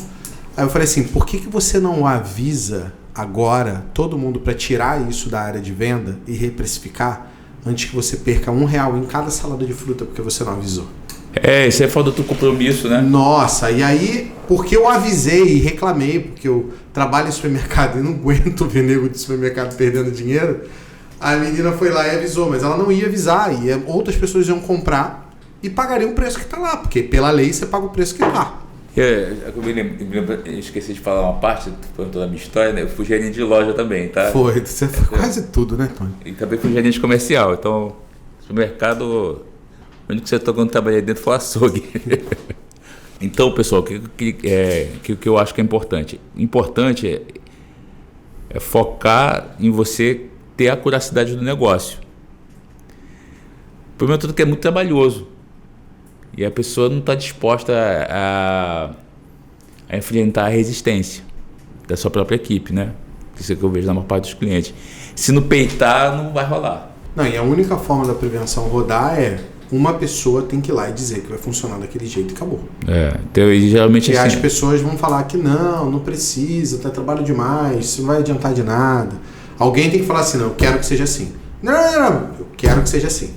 Aí eu falei assim, por que você não avisa agora todo mundo para tirar isso da área de venda e reprecificar antes que você perca R$1 em cada salada de fruta porque você não avisou? Isso é falta do compromisso, né? Nossa, e aí, porque eu avisei e reclamei, porque eu trabalho em supermercado e não aguento ver nego de supermercado perdendo dinheiro, a menina foi lá e avisou, mas ela não ia avisar, e outras pessoas iam comprar e pagariam o preço que está lá, porque pela lei você paga o preço que está. Eu esqueci de falar uma parte da minha história, né? Eu fui gerente de loja também, tá? Você foi quase tudo, né, Tony? E também fui gerente comercial, então supermercado, o único setor que eu não trabalhei dentro foi o açougue. Então, pessoal, o que eu acho que é importante? Importante é focar em você ter a curacidade do negócio. O problema é tudo que é muito trabalhoso. E a pessoa não está disposta a enfrentar a resistência da sua própria equipe, né? Isso é que eu vejo na maior parte dos clientes. Se não peitar, não vai rolar. Não, e a única forma da prevenção rodar uma pessoa tem que ir lá e dizer que vai funcionar daquele jeito e acabou. Então, e geralmente e assim, as pessoas vão falar que não precisa, tá trabalho demais, isso não vai adiantar de nada. Alguém tem que falar assim, não, eu quero que seja assim. Não, eu quero que seja assim.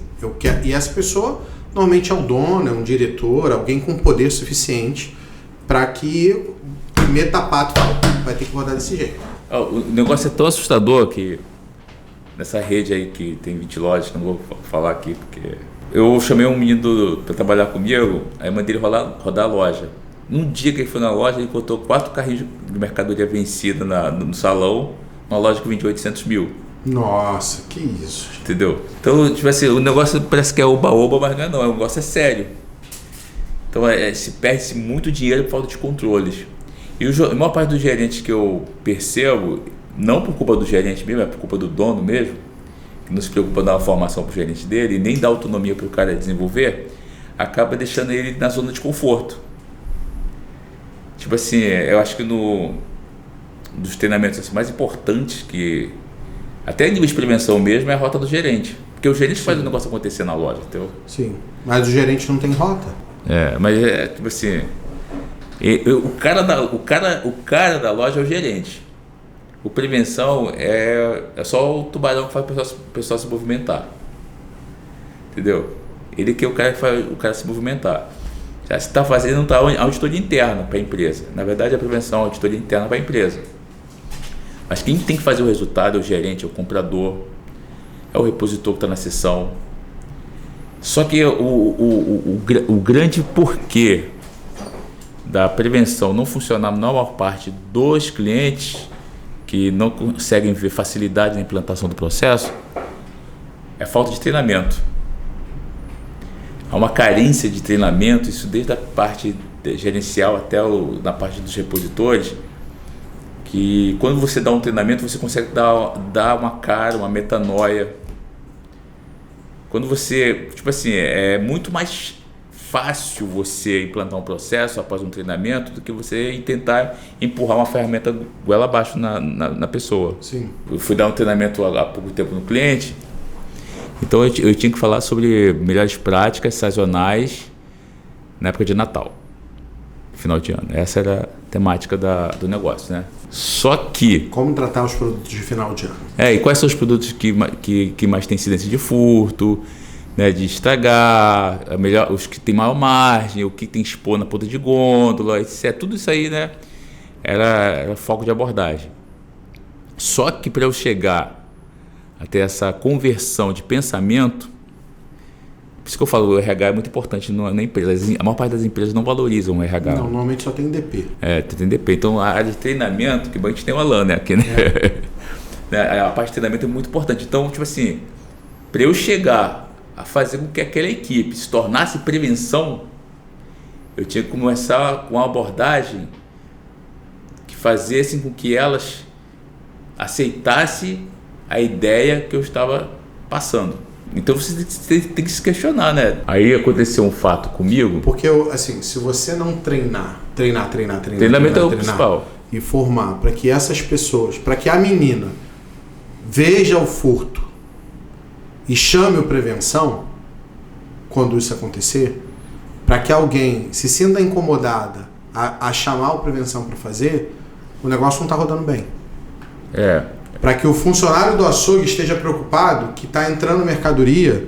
E essa pessoa normalmente é um dono, é um diretor, alguém com poder suficiente para que meta pato vai ter que rodar desse jeito. O negócio é tão assustador que nessa rede aí que tem 20 lojas, que eu não vou falar aqui, porque eu chamei um menino para trabalhar comigo, aí mandei ele rodar a loja. Num dia que ele foi na loja, ele botou 4 carrinhos de mercadoria vencida no salão, uma loja que vendia 800 mil. Nossa, que isso. Entendeu? Então, tipo assim, o negócio parece que é oba-oba, mas não é, o negócio é sério. Então, se perde-se muito dinheiro por falta de controles. E a maior parte dos gerentes que eu percebo, não por culpa do gerente mesmo, é por culpa do dono mesmo, que não se preocupa em dar uma formação para o gerente dele e nem dá autonomia para o cara desenvolver, acaba deixando ele na zona de conforto. Tipo assim, eu acho que dos treinamentos assim, mais importantes, que até em nível de prevenção mesmo, é a rota do gerente. Porque o gerente faz o negócio acontecer na loja, entendeu? Sim, mas o gerente não tem rota. Mas tipo assim, o cara da loja é o gerente. O prevenção é só o tubarão que faz o pessoal se movimentar. Entendeu? Ele que é o cara que faz o cara se movimentar. Já se está fazendo auditoria interna para a empresa. Na verdade, a prevenção é auditoria interna para a empresa. Mas quem tem que fazer o resultado é o gerente, é o comprador, é o repositor que está na seção. Só que o grande porquê da prevenção não funcionar na maior parte dos clientes que não conseguem ver facilidade na implantação do processo é falta de treinamento. Há uma carência de treinamento, isso desde a parte gerencial até na parte dos repositores, que quando você dá um treinamento, você consegue dar uma cara, uma metanoia. Quando você, tipo assim, é muito mais fácil você implantar um processo após um treinamento do que você tentar empurrar uma ferramenta goela abaixo na pessoa. Sim. Eu fui dar um treinamento há pouco tempo no cliente, então eu tinha que falar sobre melhores práticas sazonais na época de Natal, final de ano. Essa era a temática do negócio, né? Só que... Como tratar os produtos de final de ano. E quais são os produtos que mais têm incidência de furto, né, de estragar, os que tem maior margem, o que tem expor na ponta de gôndola, etc. Tudo isso aí, né, era foco de abordagem. Só que para eu chegar até essa conversão de pensamento, por isso que eu falo, o RH é muito importante na empresa. A maior parte das empresas não valorizam o RH. Não, normalmente só tem DP. Tem DP. Então, a área de treinamento, que a gente tem o Alan, né, aqui, né? A parte de treinamento é muito importante. Então, tipo assim, para eu chegar a fazer com que aquela equipe se tornasse prevenção, eu tinha que começar com uma abordagem que fazesse com que elas aceitassem a ideia que eu estava passando. Então você tem que se questionar, né? Aí aconteceu um fato comigo. Porque, assim, se você não treinar, treinamento é o principal. E formar para que essas pessoas, para que a menina veja o furto e chame o prevenção, quando isso acontecer, para que alguém se sinta incomodada a chamar o prevenção para fazer, o negócio não está rodando bem. Para que o funcionário do açougue esteja preocupado que está entrando mercadoria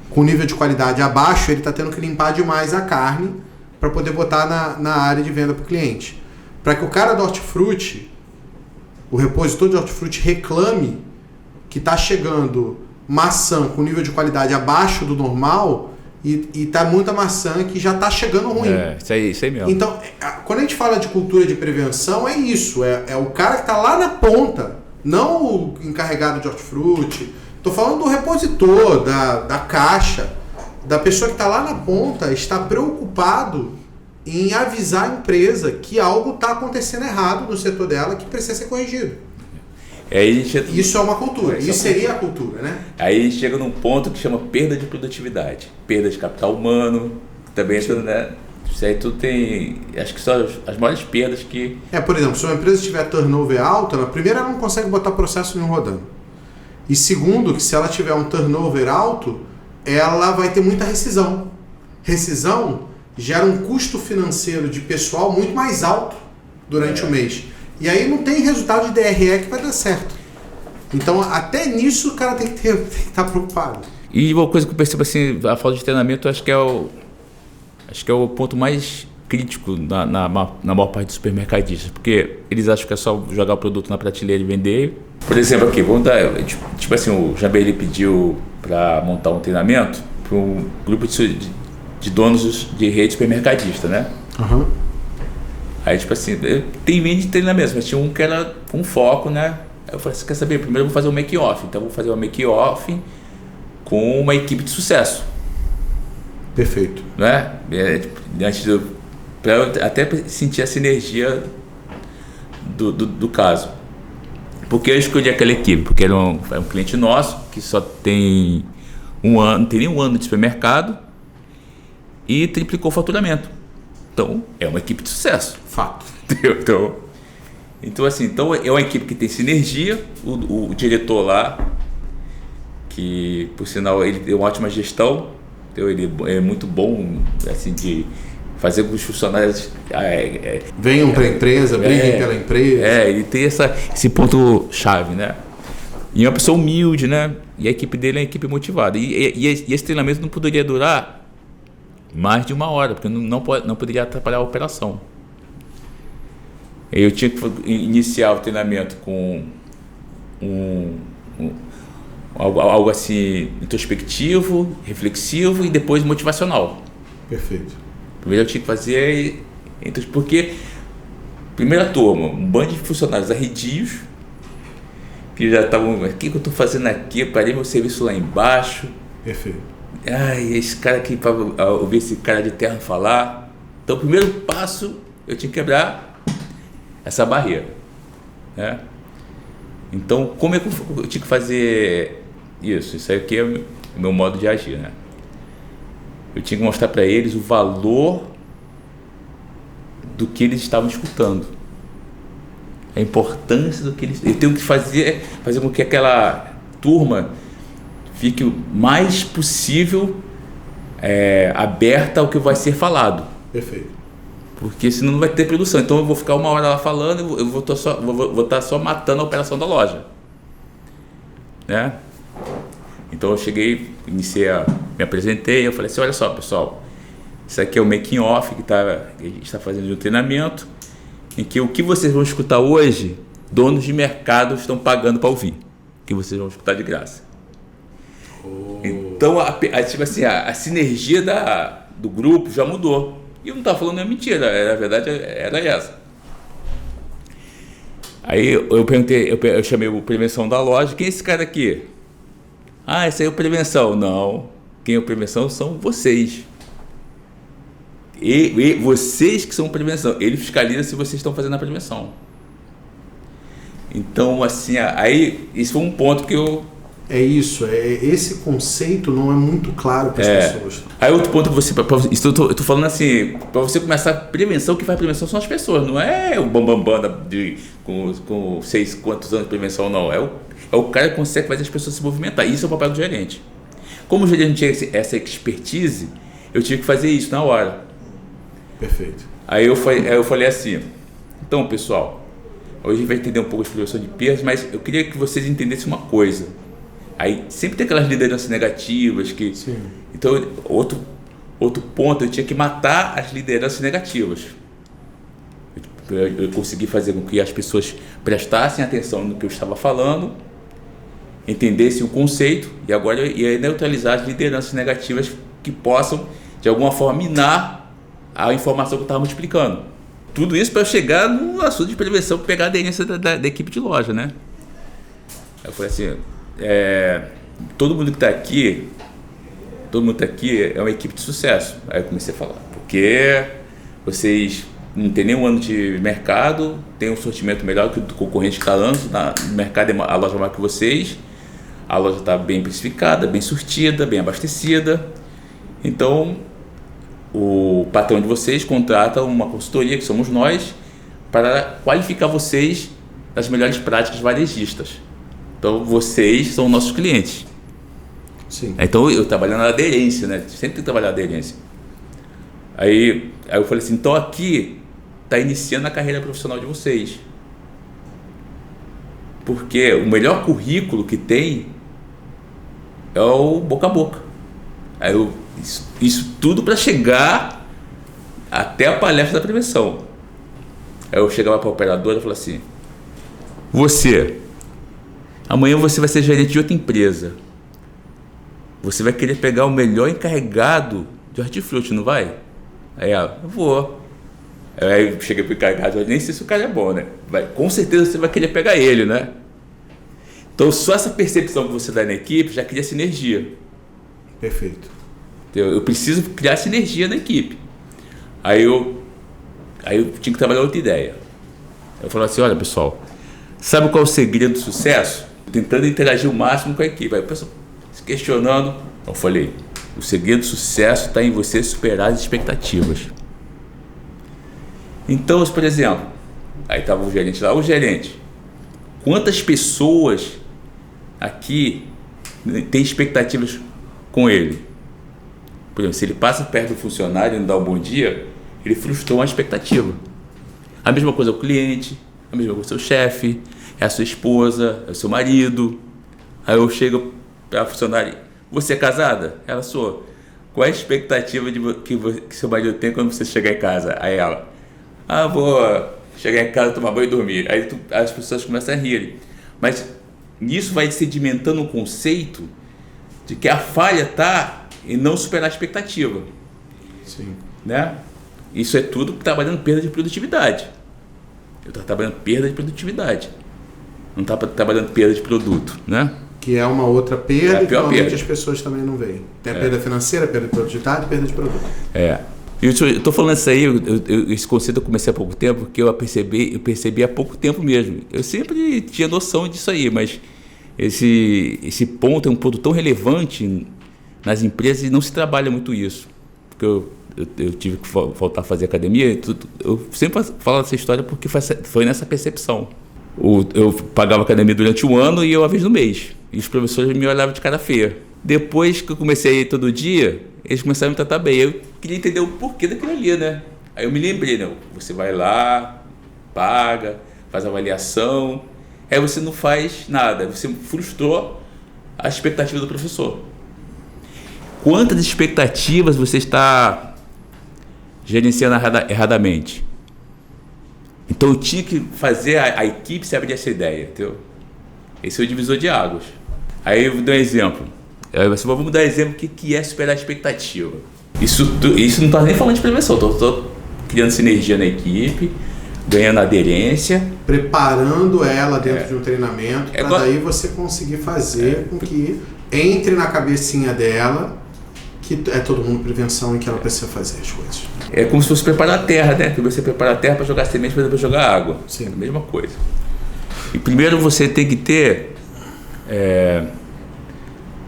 com nível de qualidade abaixo, ele está tendo que limpar demais a carne para poder botar na área de venda para o cliente. Para que o cara do hortifruti, o repositor de hortifruti, reclame que está chegando maçã com nível de qualidade abaixo do normal e está muita maçã que já está chegando ruim. Isso aí mesmo. Então, quando a gente fala de cultura de prevenção, é isso. É o cara que está lá na ponta, não o encarregado de hortifruti. Estou falando do repositor, da caixa, da pessoa que está lá na ponta, está preocupado em avisar a empresa que algo está acontecendo errado no setor dela que precisa ser corrigido. Isso é uma cultura. Isso seria a cultura, né? Aí a gente chega num ponto que chama perda de produtividade, perda de capital humano, também entra, né? Isso aí tudo tem... Acho que são as maiores perdas que... Por exemplo, se uma empresa tiver turnover alto, na primeira ela não consegue botar processo nenhum rodando. E segundo, que se ela tiver um turnover alto, ela vai ter muita rescisão. Rescisão gera um custo financeiro de pessoal muito mais alto durante o mês. E aí não tem resultado de DRE que vai dar certo. Então, até nisso o cara tem que estar preocupado. E uma coisa que eu percebo assim, a falta de treinamento, acho que é o ponto mais crítico na maior parte dos supermercadistas, porque eles acham que é só jogar o produto na prateleira e vender. Por exemplo, aqui, vamos dar, tipo assim, o Jambeli pediu para montar um treinamento para um grupo de donos de rede supermercadista, né? Uhum. Aí, tipo assim, tem vídeo de treinamento, mas tinha um que era com foco, né? Aí eu falei, você quer saber? Primeiro eu vou fazer um make-off. Então eu vou fazer um make-off com uma equipe de sucesso. Perfeito. Né? Antes para eu até sentir essa energia do caso. Por que eu escolhi aquela equipe? Porque era um cliente nosso que só tem não tem nem um ano de supermercado e triplicou o faturamento. Então, é uma equipe de sucesso. Fato. Então, assim, é uma equipe que tem sinergia. O diretor lá, que, por sinal, ele tem uma ótima gestão. Então, ele é muito bom, assim, de fazer com que os funcionários venham para a empresa, briguem pela empresa. Ele tem esse ponto-chave, né? E é uma pessoa humilde, né? E a equipe dele é uma equipe motivada. E esse treinamento não poderia durar mais de 1 hora, porque não poderia atrapalhar a operação. Eu tinha que iniciar o treinamento com algo assim introspectivo, reflexivo e depois motivacional. Perfeito. Primeiro eu tinha que fazer, porque primeira turma, um bando de funcionários arredios que já estavam, o que eu estou fazendo aqui? Eu parei meu serviço lá embaixo. Perfeito. Ai, esse cara aqui, para ouvir esse cara de terno falar. Então o primeiro passo eu tinha que quebrar essa barreira, né? Então como é que eu tinha que fazer isso? Isso aqui é o meu modo de agir, né? Eu tinha que mostrar para eles o valor do que eles estavam escutando, a importância do que eles... Eu tenho que fazer com que aquela turma fique o mais possível aberta ao que vai ser falado. Perfeito. Porque senão não vai ter produção. Então eu vou ficar 1 hora lá falando, eu vou estar só matando a operação da loja, né? Então eu cheguei, me apresentei, eu falei assim, olha só pessoal, isso aqui é o making off que a gente está fazendo de um treinamento, em que o que vocês vão escutar hoje, donos de mercado estão pagando para ouvir, que vocês vão escutar de graça. Então tipo assim, a sinergia do grupo já mudou. E eu não estava falando mentira, a verdade era essa. Aí eu perguntei, eu chamei o prevenção da loja, quem é esse cara aqui? Ah, esse aí é o prevenção. Não, quem é o prevenção são vocês. E vocês que são prevenção. Ele fiscaliza se vocês estão fazendo a prevenção. Então, assim, aí esse foi um ponto que eu... Esse conceito não é muito claro para as pessoas. Aí outro ponto que eu tô falando assim, para você começar a prevenção, que faz prevenção são as pessoas, não é o bambambam com 6 quantos anos de prevenção, não. É o cara que consegue fazer as pessoas se movimentar. Isso é o papel do gerente. Como o gerente tinha essa expertise, eu tive que fazer isso na hora. Perfeito. Aí eu falei assim, então pessoal, hoje a gente vai entender um pouco de prevenção de perdas, mas eu queria que vocês entendessem uma coisa. Aí sempre tem aquelas lideranças negativas que... Sim. Então, outro ponto, eu tinha que matar as lideranças negativas. Eu consegui fazer com que as pessoas prestassem atenção no que eu estava falando, entendessem o conceito e agora ia neutralizar as lideranças negativas que possam, de alguma forma, minar a informação que eu estava multiplicando. Tudo isso para eu chegar no assunto de prevenção, pegar a aderência da equipe de loja, né? Eu falei assim... todo mundo que está aqui é uma equipe de sucesso. Aí eu comecei a falar, porque vocês não tem nenhum ano de mercado, tem um sortimento melhor que o do concorrente que está no mercado, a loja maior que vocês, a loja está bem precificada, bem surtida, bem abastecida. Então o patrão de vocês contrata uma consultoria, que somos nós, para qualificar vocês nas melhores práticas varejistas. Então vocês são nossos clientes. Sim. Então eu trabalhando na aderência, né? Sempre tem que trabalhar na aderência. Aí eu falei assim, então aqui está iniciando a carreira profissional de vocês. Porque o melhor currículo que tem é o boca a boca. Aí isso tudo para chegar até a palestra da prevenção. Aí eu chegava para a operadora e falava assim, amanhã você vai ser gerente de outra empresa. Você vai querer pegar o melhor encarregado de hortifruti, não vai? Aí ela, eu vou. Aí eu cheguei pro encarregado, nem sei se o cara é bom, né? Com certeza você vai querer pegar ele, né? Então só essa percepção que você dá na equipe já cria sinergia. Perfeito. Eu preciso criar sinergia na equipe. Aí eu tinha que trabalhar outra ideia. Eu falo assim, olha pessoal, sabe qual é o segredo do sucesso? Tentando interagir o máximo com a equipe. Aí o pessoal se questionando, eu falei, o segredo do sucesso está em você superar as expectativas. Então, por exemplo, aí estava o gerente lá, o gerente, quantas pessoas aqui têm expectativas com ele? Por exemplo, se ele passa perto do funcionário e não dá um bom dia, ele frustrou uma expectativa. A mesma coisa é o cliente, a mesma coisa é o seu chefe, é a sua esposa, é o seu marido. Aí eu chego para a funcionária, você é casada? Ela, sou. Qual é a expectativa que seu marido tem quando você chegar em casa? Aí ela, vou chegar em casa, tomar banho e dormir. Aí as pessoas começam a rir. Mas nisso vai sedimentando um conceito de que a falha está em não superar a expectativa. Sim. Né? Isso é tudo trabalhando perda de produtividade. Eu estou trabalhando perda de produtividade. Não está trabalhando perda de produto, né? Que é uma outra perda e que normalmente as pessoas também não veem. Tem a perda financeira, perda de produtividade e perda de produto. Eu estou falando isso aí, esse conceito eu comecei há pouco tempo, porque eu percebi há pouco tempo mesmo. Eu sempre tinha noção disso aí, mas esse ponto é um ponto tão relevante nas empresas e não se trabalha muito isso. Porque eu tive que voltar a fazer academia, eu sempre falo essa história porque foi nessa percepção. Eu pagava academia durante um ano e eu uma vez no mês. E os professores me olhavam de cara feia. Depois que eu comecei a ir todo dia, eles começaram a me tratar bem. Eu queria entender o porquê daquilo ali, né? Aí eu me lembrei, né? Você vai lá, paga, faz avaliação, aí você não faz nada. Você frustrou a expectativa do professor. Quantas expectativas você está gerenciando erradamente? Então eu tinha que fazer a equipe se abrir essa ideia, entendeu? Esse é o divisor de águas. Aí eu vou dar um exemplo. Vamos dar um exemplo do que é superar a expectativa. Isso não está nem falando de prevenção, estou criando sinergia na equipe, ganhando aderência. Preparando ela dentro de um treinamento, para daí você conseguir fazer com que entre na cabecinha dela que é todo mundo prevenção e que ela precisa fazer as coisas. É como se fosse preparar a terra, né? Que você prepara a terra para jogar semente, para depois jogar água. Sim. É a mesma coisa. E primeiro você tem que ter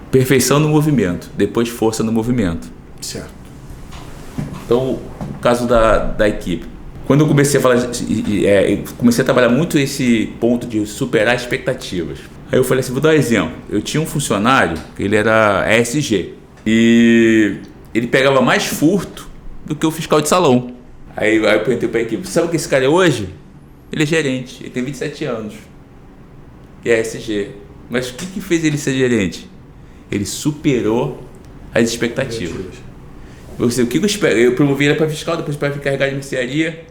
perfeição no movimento, depois força no movimento. Certo. Então, o caso da equipe. Quando eu comecei a falar, comecei a trabalhar muito esse ponto de superar expectativas. Aí eu falei assim, vou dar um exemplo. Eu tinha um funcionário, que ele era ESG, e ele pegava mais furto do que o fiscal de salão. Aí eu perguntei para a equipe, sabe o que esse cara é hoje? Ele é gerente, ele tem 27 anos. E é ESG. Mas o que fez ele ser gerente? Ele superou as expectativas. Eu promovi ele para fiscal, depois para encarregado de mercearia,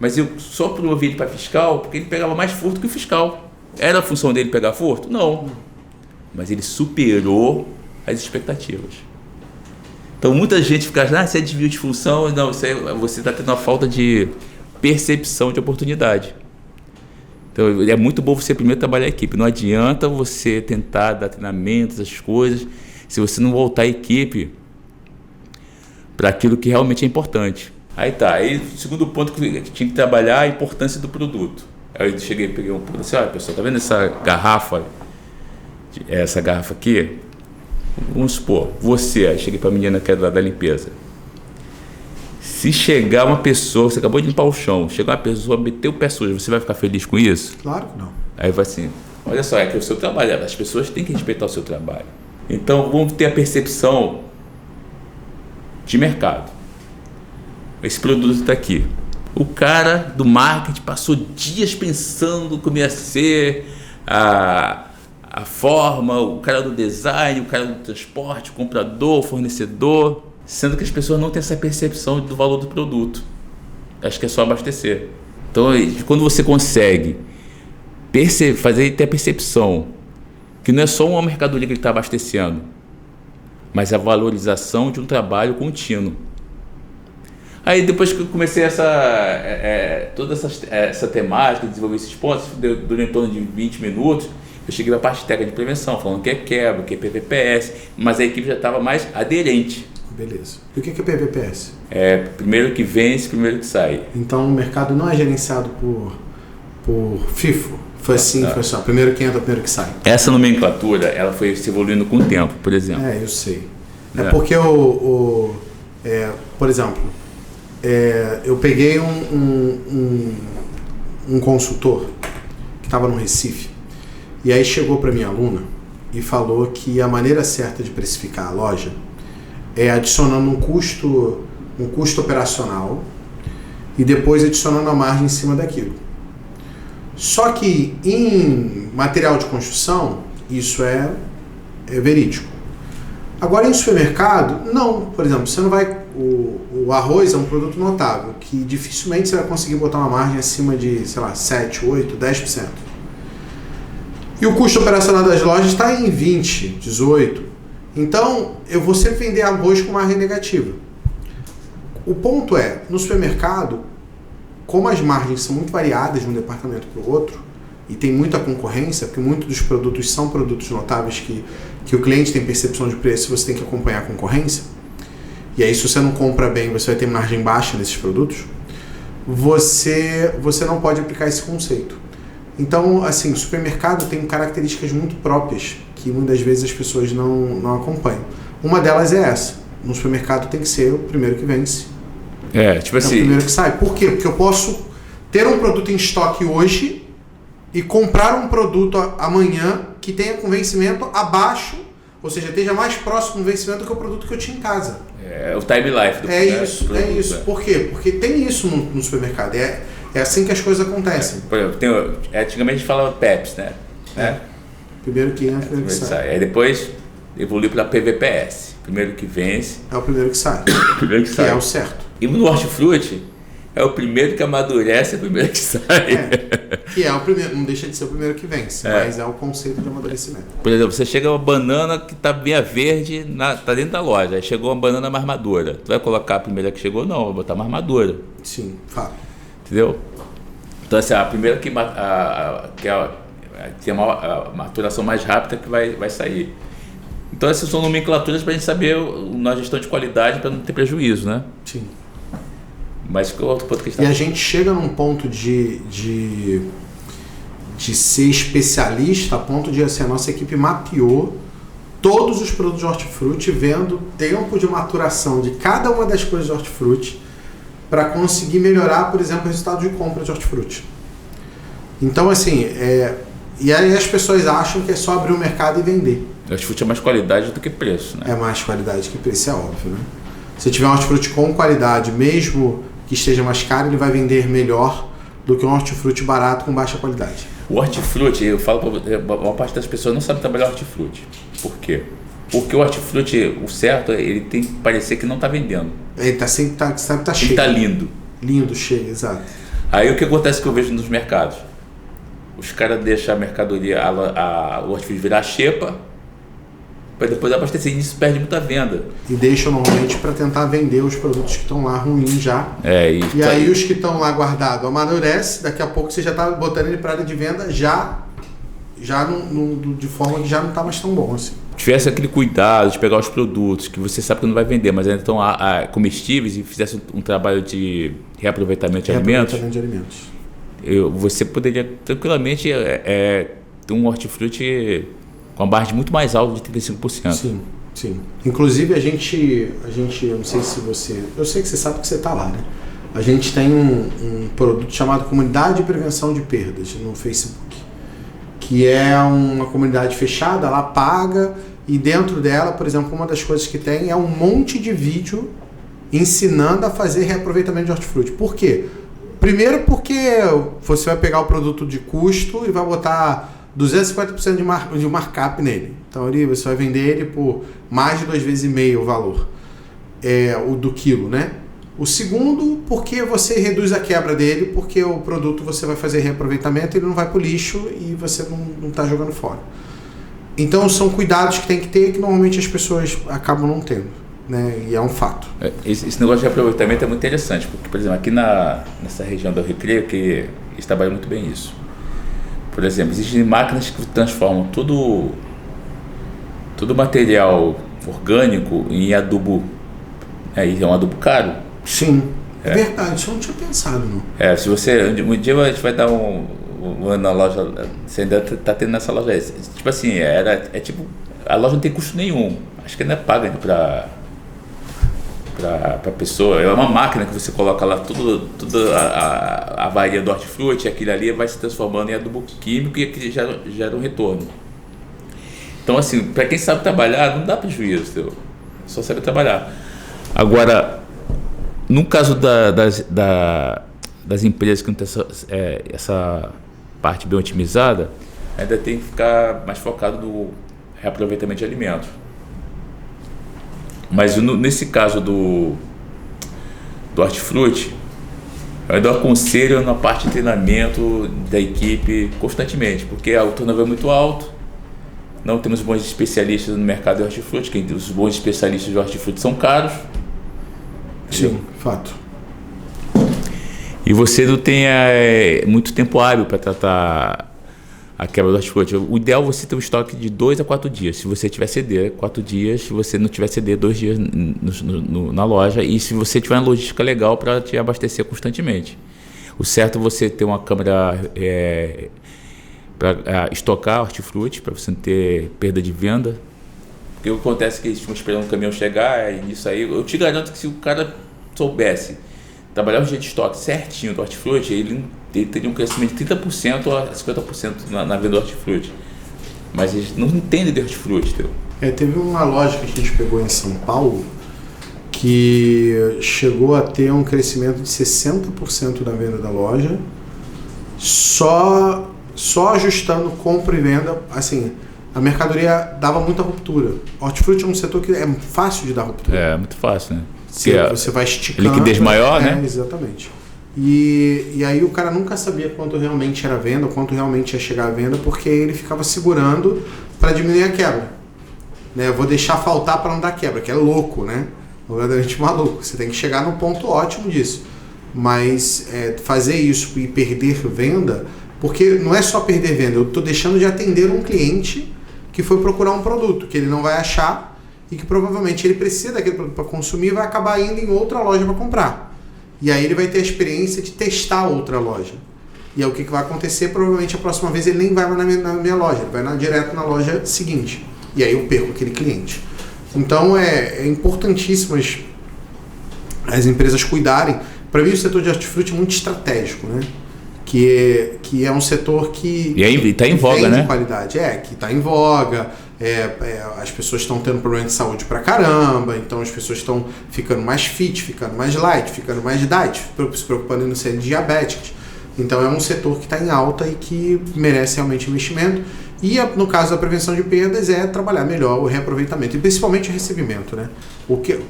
mas eu só promovi ele para fiscal porque ele pegava mais furto que o fiscal. Era a função dele pegar furto? Não. Mas ele superou as expectativas. Então muita gente fica achando, isso é desvio de função. Não, você está tendo uma falta de percepção de oportunidade. Então é muito bom você primeiro trabalhar a equipe. Não adianta você tentar dar treinamentos, essas coisas, se você não voltar a equipe para aquilo que realmente é importante. Aí o segundo ponto que tinha que trabalhar é a importância do produto. Aí eu cheguei e peguei um produto assim, olha pessoal, tá vendo essa garrafa aqui? Vamos supor, aí cheguei para a menina que é da limpeza. Se chegar uma pessoa, você acabou de limpar o chão, chegar uma pessoa, meter o pé sujo, você vai ficar feliz com isso? Claro que não. Aí vai assim, olha só, é que o seu trabalho, as pessoas têm que respeitar o seu trabalho. Então vamos ter a percepção de mercado. Esse produto está aqui. O cara do marketing passou dias pensando como ia ser a forma, o cara do design, o cara do transporte, o comprador, o fornecedor, sendo que as pessoas não têm essa percepção do valor do produto. Acho que é só abastecer. Então, quando você consegue ter a percepção que não é só uma mercadoria que ele está abastecendo, mas a valorização de um trabalho contínuo. Aí depois que eu comecei toda essa temática, desenvolver esses pontos, durante em torno de 20 minutos, eu cheguei para a parte técnica de prevenção, falando o que é quebra, o que é PVPS, mas a equipe já estava mais aderente. Beleza. E o que é PVPS? Primeiro que vence, primeiro que sai. Então o mercado não é gerenciado por por FIFO. Foi assim, foi só. Primeiro que entra, primeiro que sai. Essa nomenclatura, ela foi se evoluindo com o tempo, por exemplo. Eu sei. Porque por exemplo, eu peguei um consultor que estava no Recife, e aí chegou para minha aluna e falou que a maneira certa de precificar a loja é adicionando um custo operacional e depois adicionando a margem em cima daquilo. Só que em material de construção, isso é verídico. Agora em supermercado, não. Por exemplo, você não vai... O arroz é um produto notável, que dificilmente você vai conseguir botar uma margem acima de, sei lá, 7, 8, 10%. E o custo operacional das lojas está em 20, 18%. Então, eu vou sempre vender arroz com margem negativa. O ponto é, no supermercado, como as margens são muito variadas de um departamento para o outro, e tem muita concorrência, porque muitos dos produtos são produtos notáveis que o cliente tem percepção de preço e você tem que acompanhar a concorrência, e aí se você não compra bem, você vai ter margem baixa nesses produtos, você não pode aplicar esse conceito. Então, assim, o supermercado tem características muito próprias que muitas vezes as pessoas não acompanham. Uma delas é essa. No supermercado tem que ser o primeiro que vence. Tipo assim... É o primeiro que sai. Por quê? Porque eu posso ter um produto em estoque hoje e comprar um produto amanhã que tenha com vencimento abaixo, ou seja, esteja mais próximo do vencimento do que o produto que eu tinha em casa. É o time life do produto. É isso. Por quê? Porque tem isso no supermercado. É assim que as coisas acontecem. Por exemplo, antigamente a gente falava PEPs, né? Primeiro que entra, primeiro que sai. Aí depois evoluiu para PVPS. Primeiro que vence. É o primeiro que sai. Primeiro que sai. É o certo. E no hortifruti, é o primeiro que amadurece, é o primeiro que sai. Que é o primeiro, não deixa de ser o primeiro que vence, mas é o conceito de amadurecimento. Por exemplo, você chega uma banana que está bem verde, está dentro da loja, aí chegou uma banana mais madura. Tu vai colocar a primeira que chegou? Não, vai botar mais madura. Sim, fato. Entendeu? Então, assim, a primeira que tem uma maturação mais rápida que vai sair. Então, essas são nomenclaturas para a gente saber na gestão de qualidade para não ter prejuízo, né? Sim. Mas que outro ponto que está... E a gente chega num ponto de ser especialista a ponto de, assim, a nossa equipe mapeou todos os produtos de hortifruti, vendo o tempo de maturação de cada uma das coisas de hortifruti para conseguir melhorar, por exemplo, o resultado de compra de hortifruti. Então, assim, e aí as pessoas acham que é só abrir o mercado e vender. Hortifruti é mais qualidade do que preço, né? É mais qualidade que preço, é óbvio, né? Se tiver um hortifruti com qualidade, mesmo que esteja mais caro, ele vai vender melhor do que um hortifruti barato com baixa qualidade. O hortifruti, eu falo para você, uma parte das pessoas não sabe trabalhar hortifruti. Por quê? Porque o hortifruti, o certo, ele tem que parecer que não está vendendo. Ele tá sempre tá cheio. Ele está lindo. Lindo, cheio, exato. Aí o que acontece que eu vejo nos mercados? Os caras deixam a mercadoria, o hortifruti virar xepa, para depois abastecer, e isso perde muita venda. E deixam normalmente para tentar vender os produtos que estão lá ruins já. E aí os que estão lá guardados amadurece, daqui a pouco você já está botando ele para área de venda já de forma que já não está mais tão bom assim. Tivesse aquele cuidado de pegar os produtos que você sabe que não vai vender, mas ainda estão comestíveis, e fizesse um trabalho de reaproveitamento de alimentos, você poderia tranquilamente ter um hortifruti com a margem muito mais alta de 35%. Sim. Inclusive a gente, eu não sei se eu sei que você sabe que você está lá, né? A gente tem um produto chamado Comunidade de Prevenção de Perdas no Facebook, que é uma comunidade fechada, ela paga, e dentro dela, por exemplo, uma das coisas que tem é um monte de vídeo ensinando a fazer reaproveitamento de hortifruti. Por quê? Primeiro porque você vai pegar o produto de custo e vai botar 250% de markup nele. Então ali você vai vender ele por mais de 2,5 vezes o valor o do quilo, né? O segundo, porque você reduz a quebra dele, porque o produto você vai fazer reaproveitamento, ele não vai para o lixo e você não está jogando fora. Então são cuidados que tem que ter que normalmente as pessoas acabam não tendo, né? E é um fato. Esse negócio de reaproveitamento é muito interessante, porque, por exemplo, aqui nessa região do Recreio, que eles trabalham muito bem isso. Por exemplo, existem máquinas que transformam todo material orgânico em adubo. É um adubo caro. Sim, é verdade, isso eu não tinha pensado, não. Se você, um dia a gente vai dar na loja, você ainda tá tendo nessa loja. Tipo assim, tipo, a loja não tem custo nenhum. Acho que ainda paga pra pessoa. É uma máquina que você coloca lá toda a varia do hortifruti, aquilo ali vai se transformando em adubo químico e aquilo gera um retorno. Então, assim, para quem sabe trabalhar, não dá prejuízo, entendeu? Só sabe trabalhar. Agora, no caso das empresas que não tem essa parte bem otimizada, ainda tem que ficar mais focado no reaproveitamento de alimentos. Mas nesse caso do hortifruti, eu ainda aconselho na parte de treinamento da equipe constantemente, porque o turnover é muito alto, não temos bons especialistas no mercado de hortifruti, os bons especialistas de hortifruti são caros. Sim, fato. E você não tem muito tempo hábil para tratar a quebra do hortifruti. O ideal é você ter um estoque de 2 a 4 dias. Se você tiver CD, 4 dias. Se você não tiver CD, 2 dias na loja. E se você tiver uma logística legal para te abastecer constantemente. O certo é você ter uma câmera para estocar hortifruti, para você não ter perda de venda. Porque o que acontece é que eles estão esperando o caminhão chegar, e isso aí, eu te garanto que se o cara soubesse trabalhar o jeito de estoque certinho do hortifruti, ele teria um crescimento de 30% a 50% na venda do hortifruti. Mas eles não entendem de hortifruti, entendeu? Teve uma loja que a gente pegou em São Paulo que chegou a ter um crescimento de 60% da venda da loja, só ajustando compra e venda, assim. A mercadoria dava muita ruptura. Hortifruti é um setor que é fácil de dar ruptura. É, muito fácil, né? Você vai esticando. Liquidez maior, né? Exatamente. E aí o cara nunca sabia quanto realmente era venda, quanto realmente ia chegar a venda, porque ele ficava segurando para diminuir a quebra. Né? Vou deixar faltar para não dar quebra, que é louco, né? Verdadeiramente maluco. Você tem que chegar no ponto ótimo disso. Mas fazer isso e perder venda, porque não é só perder venda, eu estou deixando de atender um cliente que foi procurar um produto que ele não vai achar e que provavelmente ele precisa daquele produto para consumir e vai acabar indo em outra loja para comprar. E aí ele vai ter a experiência de testar outra loja. E aí o que vai acontecer? Provavelmente a próxima vez ele nem vai mais na minha loja, ele vai direto na loja seguinte. E aí eu perco aquele cliente. Então é importantíssimo as empresas cuidarem. Para mim o setor de hortifruti é muito estratégico, né? Que é um setor que está em voga, né? Qualidade. Que está em voga, as pessoas estão tendo problema de saúde pra caramba, então as pessoas estão ficando mais fit, ficando mais light, ficando mais diet, se preocupando em não serem diabéticos. Então é um setor que está em alta e que merece realmente investimento. E no caso da prevenção de perdas é trabalhar melhor o reaproveitamento e principalmente o recebimento, né?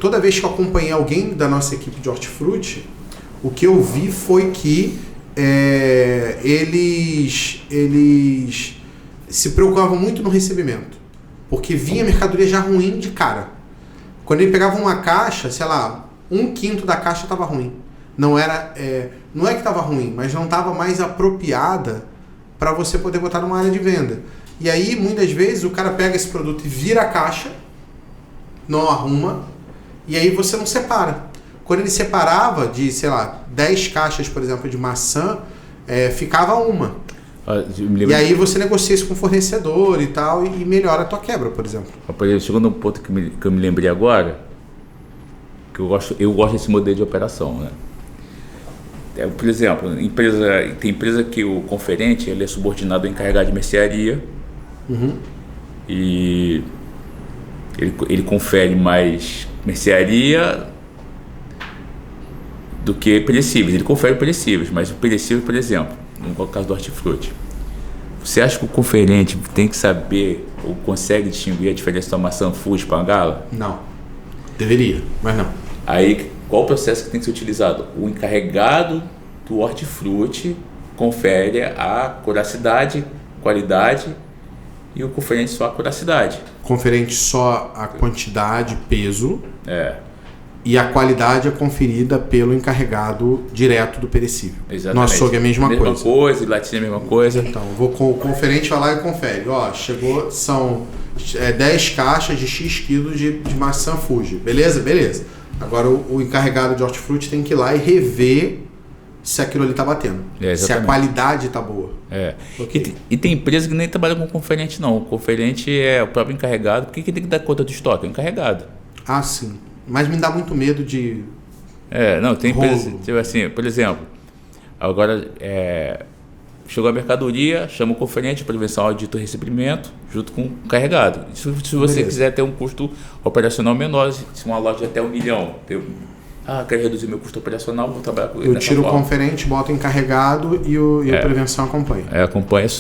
Toda vez que eu acompanhei alguém da nossa equipe de hortifruti, o que eu vi foi que eles se preocupavam muito no recebimento, porque vinha mercadoria já ruim de cara. Quando ele pegava uma caixa, sei lá, 1/5 da caixa estava ruim. Não é que estava ruim, mas não estava mais apropriada para você poder botar numa área de venda. E aí, muitas vezes, o cara pega esse produto e vira a caixa, não arruma, e aí você não separa. Quando ele separava de, sei lá, 10 caixas, por exemplo, de maçã, ficava uma. E aí você negocia isso com o fornecedor e tal, e melhora a tua quebra, por exemplo. Chegando num ponto que eu me lembrei agora, que eu gosto desse modelo de operação, né? Por exemplo, tem empresa que o conferente ele é subordinado ao encarregado de mercearia. Uhum. E ele confere mais mercearia do que perecíveis. Ele confere perecíveis, mas o perecível, por exemplo, no caso do hortifruti, você acha que o conferente tem que saber ou consegue distinguir a diferença da maçã Fuji para a gala? Não. Deveria, mas não. Aí, qual o processo que tem que ser utilizado? O encarregado do hortifruti confere a curacidade, qualidade, e o conferente só a curacidade. Conferente só a quantidade, peso. E a qualidade é conferida pelo encarregado direto do perecível. Exatamente. No açougue é a mesma coisa. Mesma coisa, latinha é a mesma coisa. Então, o conferente vai lá e confere. Chegou, são 10 caixas de X quilos de maçã Fuji. Beleza? Beleza. Agora o encarregado de hortifruti tem que ir lá e rever se aquilo ali tá batendo. Se a qualidade tá boa. Okay. E tem empresa que nem trabalha com conferente, não. O conferente é o próprio encarregado. Por que tem que dar conta do estoque? É o encarregado. Ah, sim. Mas me dá muito medo de... Não, tem empresa, tipo assim, por exemplo, agora chegou a mercadoria, chama o conferente de prevenção, audito e recebimento, junto com o carregado. Se você quiser ter um custo operacional menor, se uma loja até 1 milhão, quero reduzir meu custo operacional, vou trabalhar com ele. Eu tiro o conferente, boto o encarregado e a prevenção acompanha.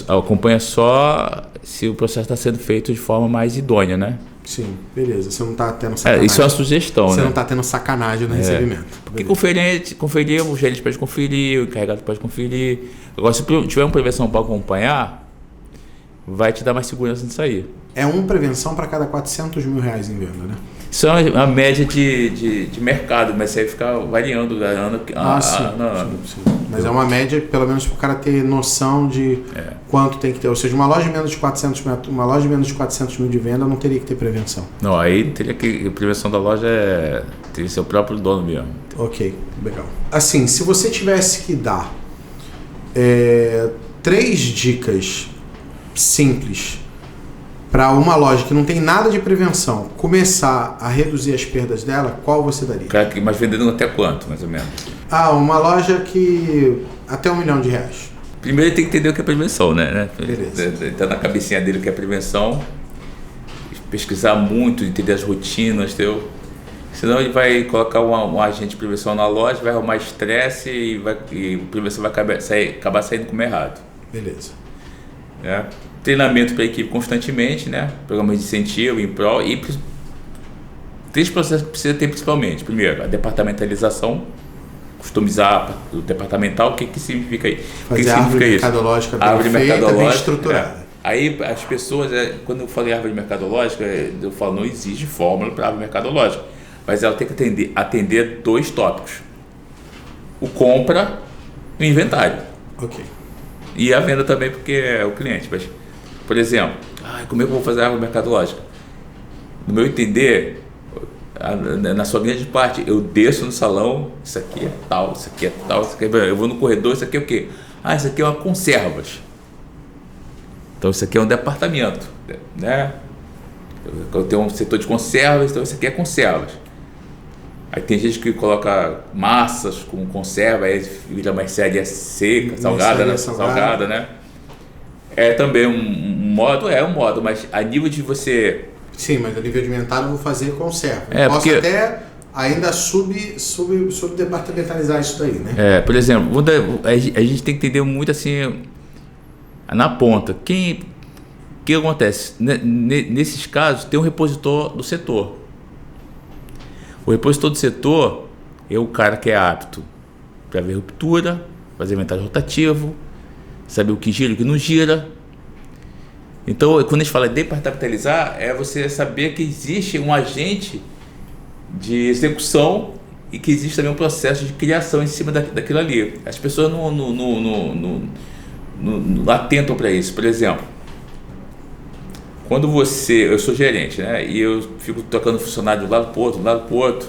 Acompanha só se o processo está sendo feito de forma mais idônea, né? Sim, beleza. Você não está tendo sacanagem. Isso é uma sugestão, Você né? não está tendo sacanagem no recebimento. Porque conferir, o gerente pode conferir, o encarregado pode conferir. Agora, se tiver uma prevenção para acompanhar, vai te dar mais segurança nisso aí. É uma prevenção para cada 400 mil reais em venda, né? Isso é uma média de mercado, mas aí fica variando ano. Sim. Mas é uma média, pelo menos para o cara ter noção de quanto tem que ter. Ou seja, uma loja de menos de 400 mil de venda não teria que ter prevenção. Não, aí teria que... A prevenção da loja teria que ser o próprio dono mesmo. Ok, legal. Assim, se você tivesse que dar 3 dicas simples para uma loja que não tem nada de prevenção começar a reduzir as perdas dela, qual você daria? Mas vendendo até quanto, mais ou menos? Uma loja que... até R$1 milhão. Primeiro ele tem que entender o que é prevenção, né? Beleza. Tá na cabecinha dele o que é prevenção, pesquisar muito, entender as rotinas, entendeu? Senão ele vai colocar um agente de prevenção na loja, vai arrumar estresse e a prevenção vai acabar saindo como errado. Beleza. Treinamento para a equipe constantemente, né? Programas de incentivo em prol e 3 processos que precisa ter principalmente. Primeiro, a departamentalização, customizar o departamental. O que significa isso? Fazer a árvore mercadológica bem estruturada. Aí as pessoas, quando eu falei árvore mercadológica, eu falo, não existe fórmula para árvore mercadológica, mas ela tem que atender 2 tópicos: o compra e o inventário. Ok. E a venda também, porque é o cliente. Mas, por exemplo, como é que eu vou fazer a árvore mercadológica? No meu entender, na sua grande parte, eu desço no salão, isso aqui é tal, isso aqui é tal, isso aqui é... eu vou no corredor, isso aqui é o quê? Isso aqui é uma conservas. Então isso aqui é um departamento, né? Eu tenho um setor de conservas, então isso aqui é conservas. Aí tem gente que coloca massas com conserva, aí vira mercearia seca, salgada, né? É também um modo, mas a nível de você... Sim, mas a nível de inventário eu vou fazer conserva. Posso até ainda subdepartamentalizar isso daí, né? Por exemplo, a gente tem que entender muito assim, na ponta, o que acontece? Nesses casos, tem um repositor do setor. O repositor do setor é o cara que é apto para ver ruptura, fazer inventário rotativo, saber o que gira e o que não gira. Então, quando a gente fala de departamentalizar, é você saber que existe um agente de execução e que existe também um processo de criação em cima daquilo ali. As pessoas não atentam para isso. Por exemplo, quando eu sou gerente, né, e eu fico tocando funcionário de um lado para o outro,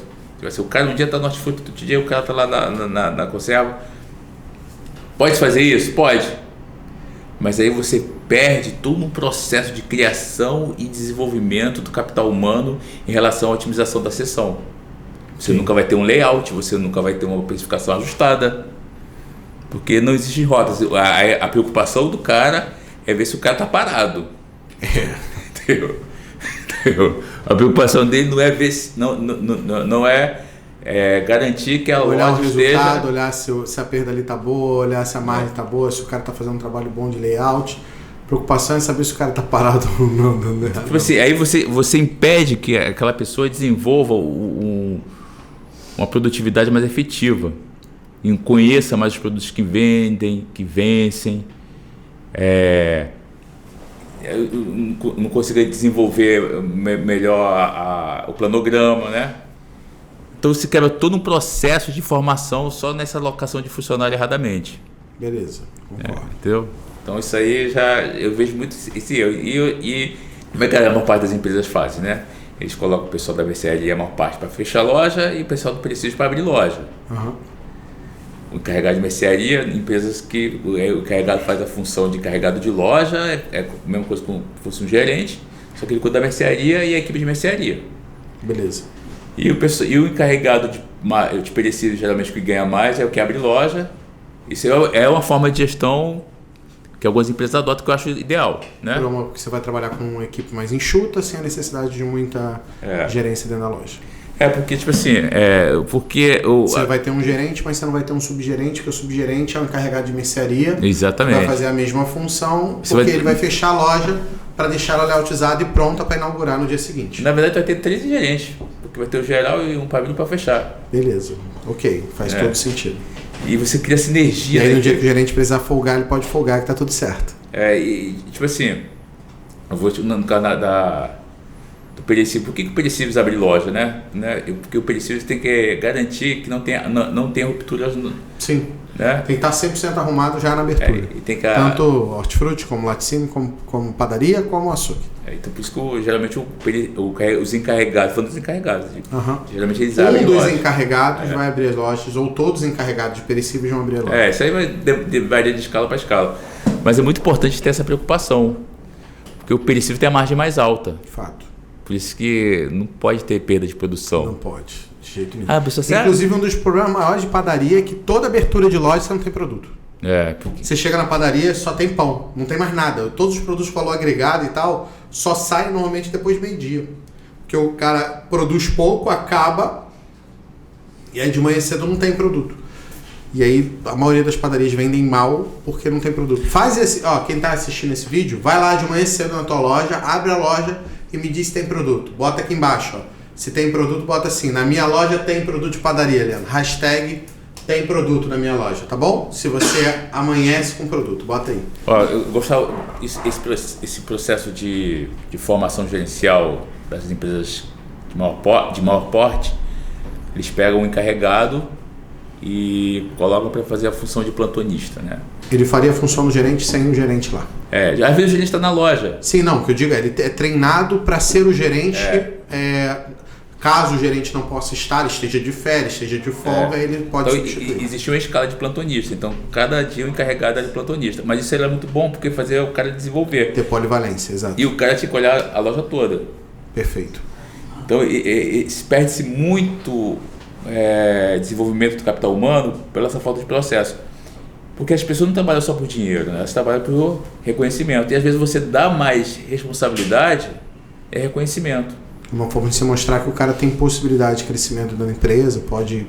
o cara um dia está no hortifruti, outro dia o cara está lá na conserva. Pode fazer isso? Pode. Mas aí você perde todo um processo de criação e desenvolvimento do capital humano em relação à otimização da seção. Você nunca vai ter um layout, você nunca vai ter uma precificação ajustada, porque não existem rotas. A preocupação do cara é ver se o cara está parado. Entendeu? A preocupação dele não é ver se, não é garantir que a olhar loja o resultado, esteja... olhar se a perda ali está boa, olhar se a margem está boa, se o cara está fazendo um trabalho bom de layout. Preocupação é saber se o cara está parado ou não. Tipo assim, aí você impede que aquela pessoa desenvolva uma produtividade mais efetiva, e conheça mais os produtos que vendem, que vencem, não consiga desenvolver melhor o planograma, né? Então se quebra todo um processo de formação só nessa alocação de funcionário erradamente. Beleza, concordo. Entendeu? Então isso aí eu vejo muito esse erro. E como é que a maior parte das empresas fazem, né? Eles colocam o pessoal da mercearia, a maior parte, para fechar a loja, e o pessoal do prestígio para abrir loja. Uhum. o encarregado de mercearia, empresas que o encarregado faz a função de encarregado de loja, é a mesma coisa como se fosse um gerente, só que ele cuida da mercearia e a equipe de mercearia. Beleza. E o encarregado de perecíveis, geralmente o que ganha mais, é o que abre loja. Isso é uma forma de gestão que algumas empresas adotam, que eu acho ideal, né? Porque você vai trabalhar com uma equipe mais enxuta, sem a necessidade de muita gerência dentro da loja. Porque, tipo assim, você vai ter um gerente, mas você não vai ter um subgerente, porque o subgerente é o encarregado de mercearia. Exatamente. Vai fazer a mesma função, porque ele vai fechar a loja para deixar ela layoutizada e pronta para inaugurar no dia seguinte. Na verdade, vai ter 13 gerentes, porque vai ter o geral e um pavilhão para fechar. Beleza, ok, faz todo sentido. E você cria sinergia. E aí, no dia que o gerente precisar folgar, ele pode folgar, que tá tudo certo. Tipo assim, eu vou no canal do perecível. Por que o perecíveis abre loja, né? Porque o perecíveis tem que garantir que não tenha rupturas. Sim. Né? Tem que estar 100% arrumado já na abertura. Tanto hortifruti, como laticínio, como padaria, como açougue. Então, por isso que geralmente os encarregados, falando dos encarregados, geralmente eles abrem dos loja. Encarregados vai abrir as lojas, ou todos os encarregados de perecíveis vão abrir a loja. Isso aí vai de escala para escala. Mas é muito importante ter essa preocupação, porque o perecível tem a margem mais alta. De fato. Por isso que não pode ter perda de produção. Não pode, de jeito nenhum. Inclusive, um dos problemas maiores de padaria é que toda abertura de loja você não tem produto. Porque... Você chega na padaria, só tem pão, não tem mais nada. Todos os produtos com valor agregado e tal, só saem normalmente depois do meio-dia. Porque o cara produz pouco, acaba, e aí de manhã cedo não tem produto. E aí a maioria das padarias vendem mal porque não tem produto. Quem tá assistindo esse vídeo, vai lá de manhã cedo na tua loja, abre a loja e me diz se tem produto. Bota aqui embaixo, Se tem produto, bota assim: na minha loja tem produto de padaria, Leandro. # tem produto na minha loja, tá bom? Se você amanhece com produto, bota aí. Eu gostava esse processo de formação gerencial das empresas de maior porte. Eles pegam o encarregado e colocam para fazer a função de plantonista, né? Ele faria a função do gerente sem o gerente lá. Às vezes o gerente está na loja. Sim, não, o que eu digo ele é treinado para ser o gerente. Caso o gerente não possa estar, esteja de férias, esteja de folga, ele pode substituir. Existe uma escala de plantonista, então cada dia o encarregado é de plantonista. Mas isso era muito bom porque fazia o cara desenvolver. Ter polivalência, exato. E o cara tinha que olhar a loja toda. Perfeito. Então perde-se muito desenvolvimento do capital humano pela essa falta de processo. Porque as pessoas não trabalham só por dinheiro, né? Elas trabalham por reconhecimento. E às vezes você dá mais responsabilidade, é reconhecimento. Uma forma de se mostrar que o cara tem possibilidade de crescimento da empresa, pode,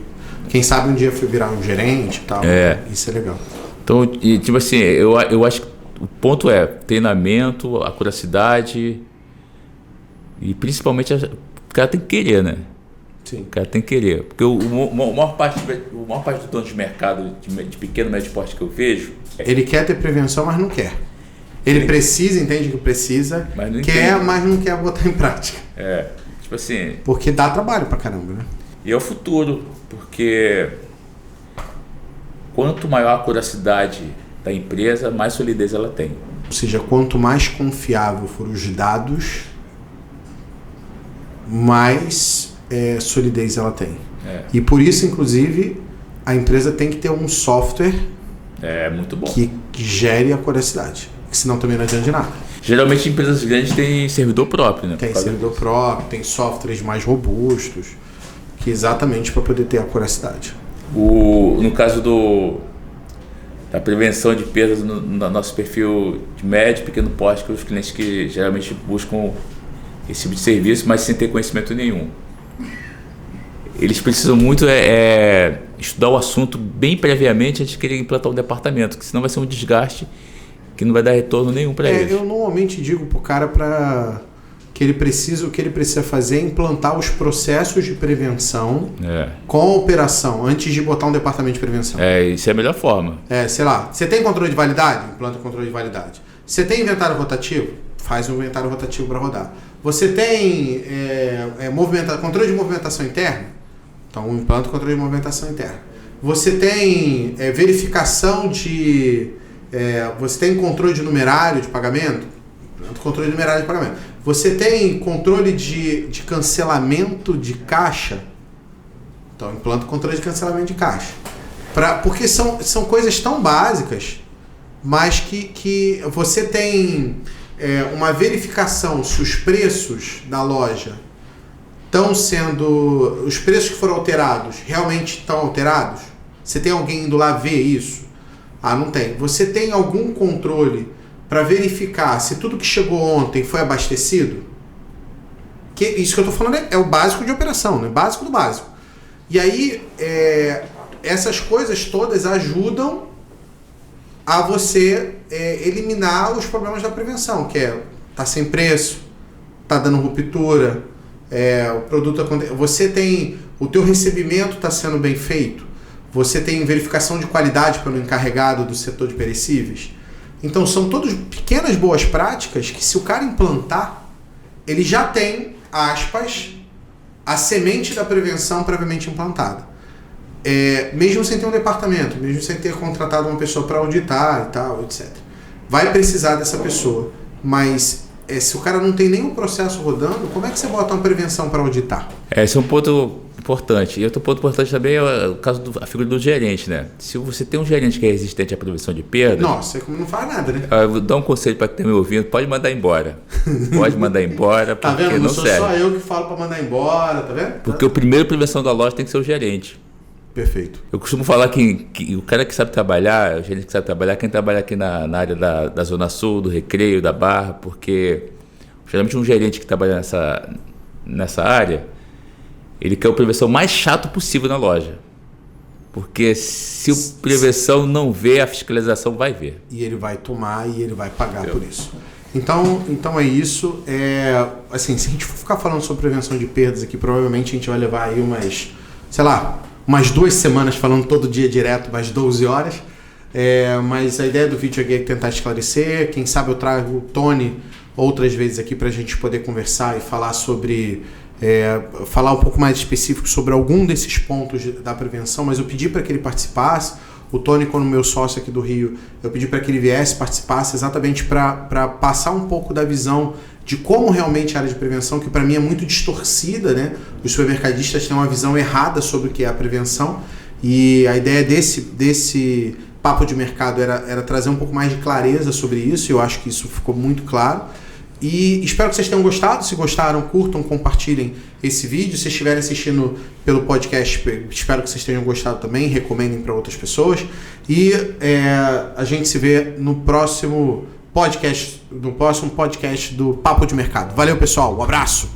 quem sabe um dia virar um gerente e tal. Isso é legal. Então, tipo assim, eu acho que o ponto é treinamento, acuracidade e principalmente o cara tem que querer, né? Sim. O cara tem que querer. Porque a maior parte do dono de mercado de pequeno, médio porte que eu vejo... Ele quer ter prevenção, mas não quer. Ele precisa, entende que precisa, mas não quer botar em prática. Tipo assim... Porque dá trabalho pra caramba, né? E é o futuro, porque quanto maior a acuracidade da empresa, mais solidez ela tem. Ou seja, quanto mais confiável forem os dados, mais solidez ela tem. E por isso, inclusive, a empresa tem que ter um software muito bom. que gere a acuracidade. Senão também não adianta de nada. Geralmente empresas grandes têm servidor próprio, né? Tem servidor próprio, tem softwares mais robustos, que exatamente para poder ter a acuracidade. No caso da prevenção de perdas no nosso perfil de médio e pequeno porte, que os clientes que geralmente buscam esse tipo de serviço, mas sem ter conhecimento nenhum. Eles precisam muito estudar o assunto bem previamente antes de querer implantar um departamento, que senão vai ser um desgaste que não vai dar retorno nenhum para eles. Eu normalmente digo pro cara o que ele precisa fazer é implantar os processos de prevenção com a operação, antes de botar um departamento de prevenção. Isso é a melhor forma. Sei lá, você tem controle de validade? Implanta o controle de validade. Você tem inventário rotativo? Faz um inventário rotativo para rodar. Você tem controle de movimentação interna? Então implanta o controle de movimentação interna. Você tem verificação de... você tem controle de numerário de pagamento? Controle de numerário de pagamento. Você tem controle de cancelamento de caixa? Então, implanta o controle de cancelamento de caixa. Porque são coisas tão básicas, mas que você tem uma verificação se os preços da loja estão sendo... Os preços que foram alterados realmente estão alterados? Você tem alguém indo lá ver isso? Ah, não tem. Você tem algum controle para verificar se tudo que chegou ontem foi abastecido? Isso que eu estou falando é o básico de operação, né? Básico do básico. E aí, essas coisas todas ajudam a você eliminar os problemas da prevenção, que tá sem preço, tá dando ruptura, o produto você tem o teu recebimento está sendo bem feito, você tem verificação de qualidade pelo encarregado do setor de perecíveis. Então são todas pequenas boas práticas que, se o cara implantar, ele já tem, aspas, a semente da prevenção previamente implantada. Mesmo sem ter um departamento, mesmo sem ter contratado uma pessoa para auditar e tal, etc. Vai precisar dessa pessoa, mas se o cara não tem nenhum processo rodando, como é que você bota uma prevenção para auditar? Esse é um ponto importante. E outro ponto importante também é o caso da figura do gerente, né? Se você tem um gerente que é resistente à prevenção de perdas... Nossa, como não faz nada, né? Eu vou dar um conselho para quem está me ouvindo: pode mandar embora. Pode mandar embora, porque tá vendo? Não serve. Sou só eu que falo para mandar embora, tá vendo? Porque o primeiro prevenção da loja tem que ser o gerente. Perfeito. Eu costumo falar que o cara que sabe trabalhar, o gerente que sabe trabalhar, quem trabalha aqui na área da Zona Sul, do Recreio, da Barra, porque geralmente um gerente que trabalha nessa área, ele quer a prevenção mais chato possível na loja. Porque se o prevenção não vê, a fiscalização vai ver. E ele vai tomar e ele vai pagar por isso. Então é isso. Assim, se a gente for ficar falando sobre prevenção de perdas aqui, provavelmente a gente vai levar aí umas 2 semanas falando todo dia direto, umas 12 horas. Mas a ideia do vídeo aqui é tentar esclarecer. Quem sabe eu trago o Tony outras vezes aqui para a gente poder conversar e falar sobre... falar um pouco mais específico sobre algum desses pontos da prevenção, mas eu pedi para que ele participasse. O Tony, quando meu sócio aqui do Rio, eu pedi para que ele viesse, participasse, exatamente para passar um pouco da visão de como realmente a área de prevenção, que para mim é muito distorcida, né? Os supermercadistas têm uma visão errada sobre o que é a prevenção, e a ideia desse papo de mercado era trazer um pouco mais de clareza sobre isso, e eu acho que isso ficou muito claro. E espero que vocês tenham gostado. Se gostaram, curtam, compartilhem esse vídeo. Se estiverem assistindo pelo podcast, espero que vocês tenham gostado também. Recomendem para outras pessoas. E a gente se vê no próximo podcast do Papo de Mercado. Valeu, pessoal. Um abraço.